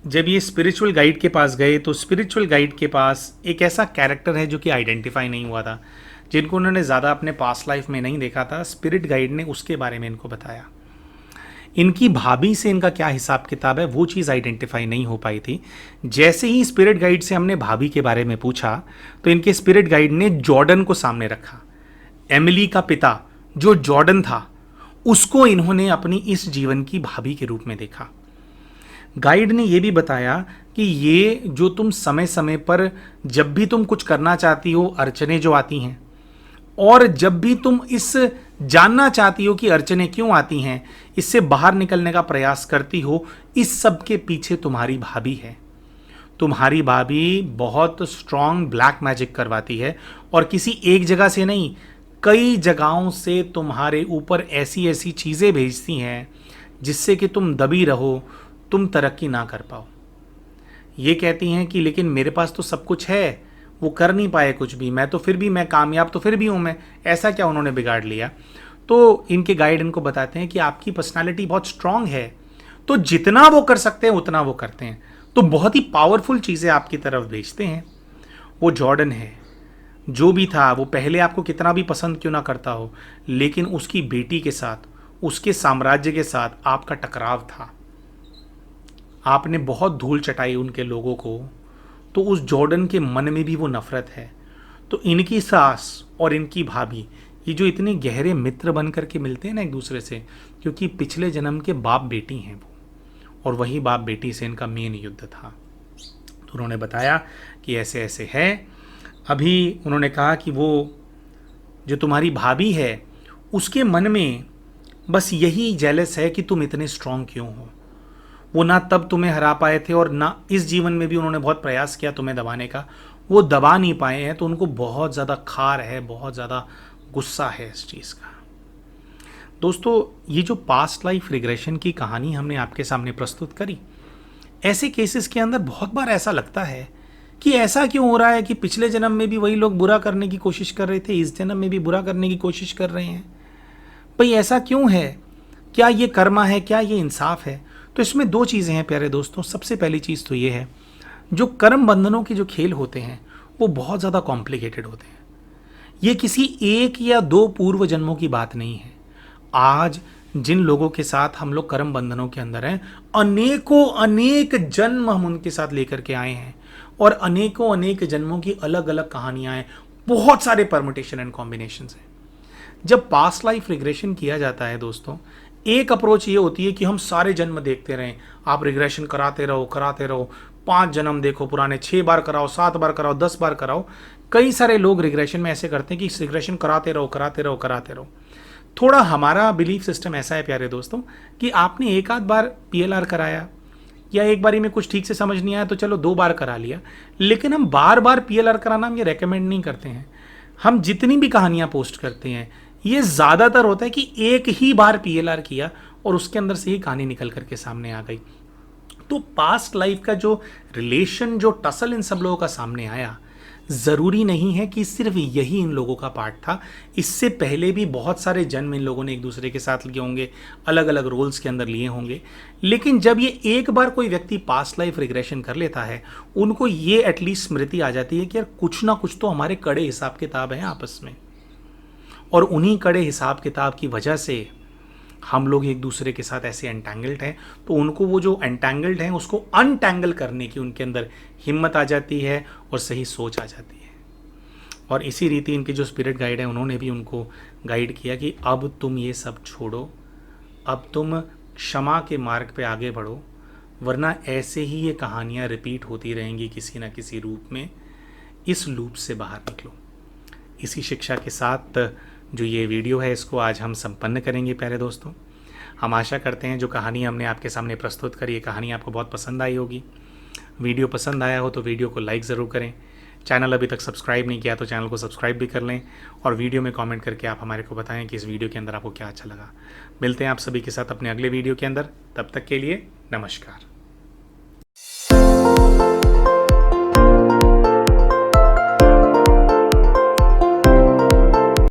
जब ये स्पिरिचुअल गाइड के पास गए तो स्पिरिचुअल गाइड के पास एक ऐसा कैरेक्टर है जो कि आइडेंटिफाई नहीं हुआ था, जिनको उन्होंने ज़्यादा अपने पास्ट लाइफ में नहीं देखा था। स्पिरिट गाइड ने उसके बारे में इनको बताया। इनकी भाभी से इनका क्या हिसाब किताब है वो चीज़ आइडेंटिफाई नहीं हो पाई थी। जैसे ही स्पिरिट गाइड से हमने भाभी के बारे में पूछा तो इनके स्पिरिट गाइड ने जॉर्डन को सामने रखा। एमिली का पिता जो जॉर्डन था, उसको इन्होंने अपनी इस जीवन की भाभी के रूप में देखा। गाइड ने यह भी बताया कि ये जो तुम समय समय पर जब भी तुम कुछ करना चाहती हो, अड़चने जो आती हैं, और जब भी तुम इस जानना चाहती हो कि अड़चने क्यों आती हैं, इससे बाहर निकलने का प्रयास करती हो, इस सब के पीछे तुम्हारी भाभी है। तुम्हारी भाभी बहुत स्ट्रांग ब्लैक मैजिक करवाती है, और किसी एक जगह से नहीं, कई जगहों से तुम्हारे ऊपर ऐसी ऐसी चीज़ें भेजती हैं जिससे कि तुम दबी रहो, तुम तरक्की ना कर पाओ। ये कहती हैं कि लेकिन मेरे पास तो सब कुछ है, वो कर नहीं पाए कुछ भी, मैं तो फिर भी, मैं कामयाब तो फिर भी हूँ, मैं ऐसा क्या उन्होंने बिगाड़ लिया। तो इनके गाइड इनको बताते हैं कि आपकी पर्सनालिटी बहुत स्ट्रांग है, तो जितना वो कर सकते हैं उतना वो करते हैं, तो बहुत ही पावरफुल चीज़ें आपकी तरफ भेजते हैं। वो जॉर्डन है, जो भी था, वो पहले आपको कितना भी पसंद क्यों ना करता हो, लेकिन उसकी बेटी के साथ, उसके साम्राज्य के साथ आपका टकराव था, आपने बहुत धूल चटाई उनके लोगों को, तो उस जॉर्डन के मन में भी वो नफरत है। तो इनकी सास और इनकी भाभी, ये जो इतने गहरे मित्र बन करके मिलते हैं ना एक दूसरे से, क्योंकि पिछले जन्म के बाप बेटी हैं वो, और वही बाप बेटी से इनका मेन युद्ध था। तो उन्होंने बताया कि ऐसे ऐसे है। अभी उन्होंने कहा कि वो जो तुम्हारी भाभी है, उसके मन में बस यही जेलस है कि तुम इतने स्ट्रांग क्यों हो। वो ना तब तुम्हें हरा पाए थे, और ना इस जीवन में भी उन्होंने बहुत प्रयास किया तुम्हें दबाने का, वो दबा नहीं पाए हैं। तो उनको बहुत ज़्यादा खार है, बहुत ज़्यादा गुस्सा है इस चीज़ का। दोस्तों, ये जो पास्ट लाइफ रिग्रेशन की कहानी हमने आपके सामने प्रस्तुत करी, ऐसे केसेस के अंदर बहुत बार ऐसा लगता है कि ऐसा क्यों हो रहा है कि पिछले जन्म में भी वही लोग बुरा करने की कोशिश कर रहे थे, इस जन्म में भी बुरा करने की कोशिश कर रहे हैं। भाई ऐसा क्यों है? क्या ये कर्मा है? क्या ये इंसाफ है? तो इसमें दो चीज़ें हैं प्यारे दोस्तों। सबसे पहली चीज़ तो ये है, जो कर्म बंधनों के जो खेल होते हैं वो बहुत ज़्यादा कॉम्प्लिकेटेड होते हैं। ये किसी एक या दो पूर्व जन्मों की बात नहीं है। आज जिन लोगों के साथ हम लोग कर्म बंधनों के अंदर हैं, अनेकों अनेक जन्म हम उनके साथ लेकर के आए हैं, और अनेकों अनेक जन्मों की अलग अलग कहानियां हैं, बहुत सारे परमुटेशन एंड कॉम्बिनेशंस हैं। जब पास्ट लाइफ रिग्रेशन किया जाता है दोस्तों, एक अप्रोच ये होती है कि हम सारे जन्म देखते रहें। आप रिग्रेशन कराते रहो कराते रहो, 5 जन्म देखो पुराने, 6 बार कराओ, 7 बार कराओ, 10 बार कराओ। कई सारे लोग रिग्रेशन में ऐसे करते हैं कि रिग्रेशन कराते रहो कराते रहो कराते रहो। थोड़ा हमारा बिलीफ सिस्टम ऐसा है प्यारे दोस्तों कि आपने एक आध बार पीएलआर कराया, या एक बारी में कुछ ठीक से समझ नहीं आया तो चलो 2 बार करा लिया, लेकिन हम बार बार पीएलआर कराना हम ये रेकमेंड नहीं करते हैं। हम जितनी भी कहानियां पोस्ट करते हैं, ये ज़्यादातर होता है कि एक ही बार पीएलआर किया और उसके अंदर से ही कहानी निकल करके सामने आ गई। तो पास्ट लाइफ का जो रिलेशन, जो टसल इन सब लोगों का सामने आया, ज़रूरी नहीं है कि सिर्फ यही इन लोगों का पार्ट था, इससे पहले भी बहुत सारे जन्म इन लोगों ने एक दूसरे के साथ लिए होंगे, अलग अलग रोल्स के अंदर लिए होंगे। लेकिन जब ये एक बार कोई व्यक्ति पास्ट लाइफ रिग्रेशन कर लेता है, उनको ये एटलीस्ट स्मृति आ जाती है कि यार कुछ ना कुछ तो हमारे कड़े हिसाब किताब हैं आपस में, और उन्हीं कड़े हिसाब किताब की वजह से हम लोग एक दूसरे के साथ ऐसे एंटैंगल्ड हैं। तो उनको वो जो एंटैंगल्ड हैं उसको अनटैंगल करने की उनके अंदर हिम्मत आ जाती है और सही सोच आ जाती है। और इसी रीति इनके जो स्पिरिट गाइड हैं उन्होंने भी उनको गाइड किया कि अब तुम ये सब छोड़ो, अब तुम क्षमा के मार्ग पे आगे बढ़ो, वरना ऐसे ही ये कहानियाँ रिपीट होती रहेंगी किसी ना किसी रूप में। इस लूप से बाहर निकलो। इसी शिक्षा के साथ जो ये वीडियो है इसको आज हम संपन्न करेंगे। प्यारे दोस्तों, हम आशा करते हैं जो कहानी हमने आपके सामने प्रस्तुत करी, ये कहानी आपको बहुत पसंद आई होगी। वीडियो पसंद आया हो तो वीडियो को लाइक ज़रूर करें। चैनल अभी तक सब्सक्राइब नहीं किया तो चैनल को सब्सक्राइब भी कर लें, और वीडियो में कमेंट करके आप हमारे को बताएं कि इस वीडियो के अंदर आपको क्या अच्छा लगा। मिलते हैं आप सभी के साथ अपने अगले वीडियो के अंदर। तब तक के लिए नमस्कार।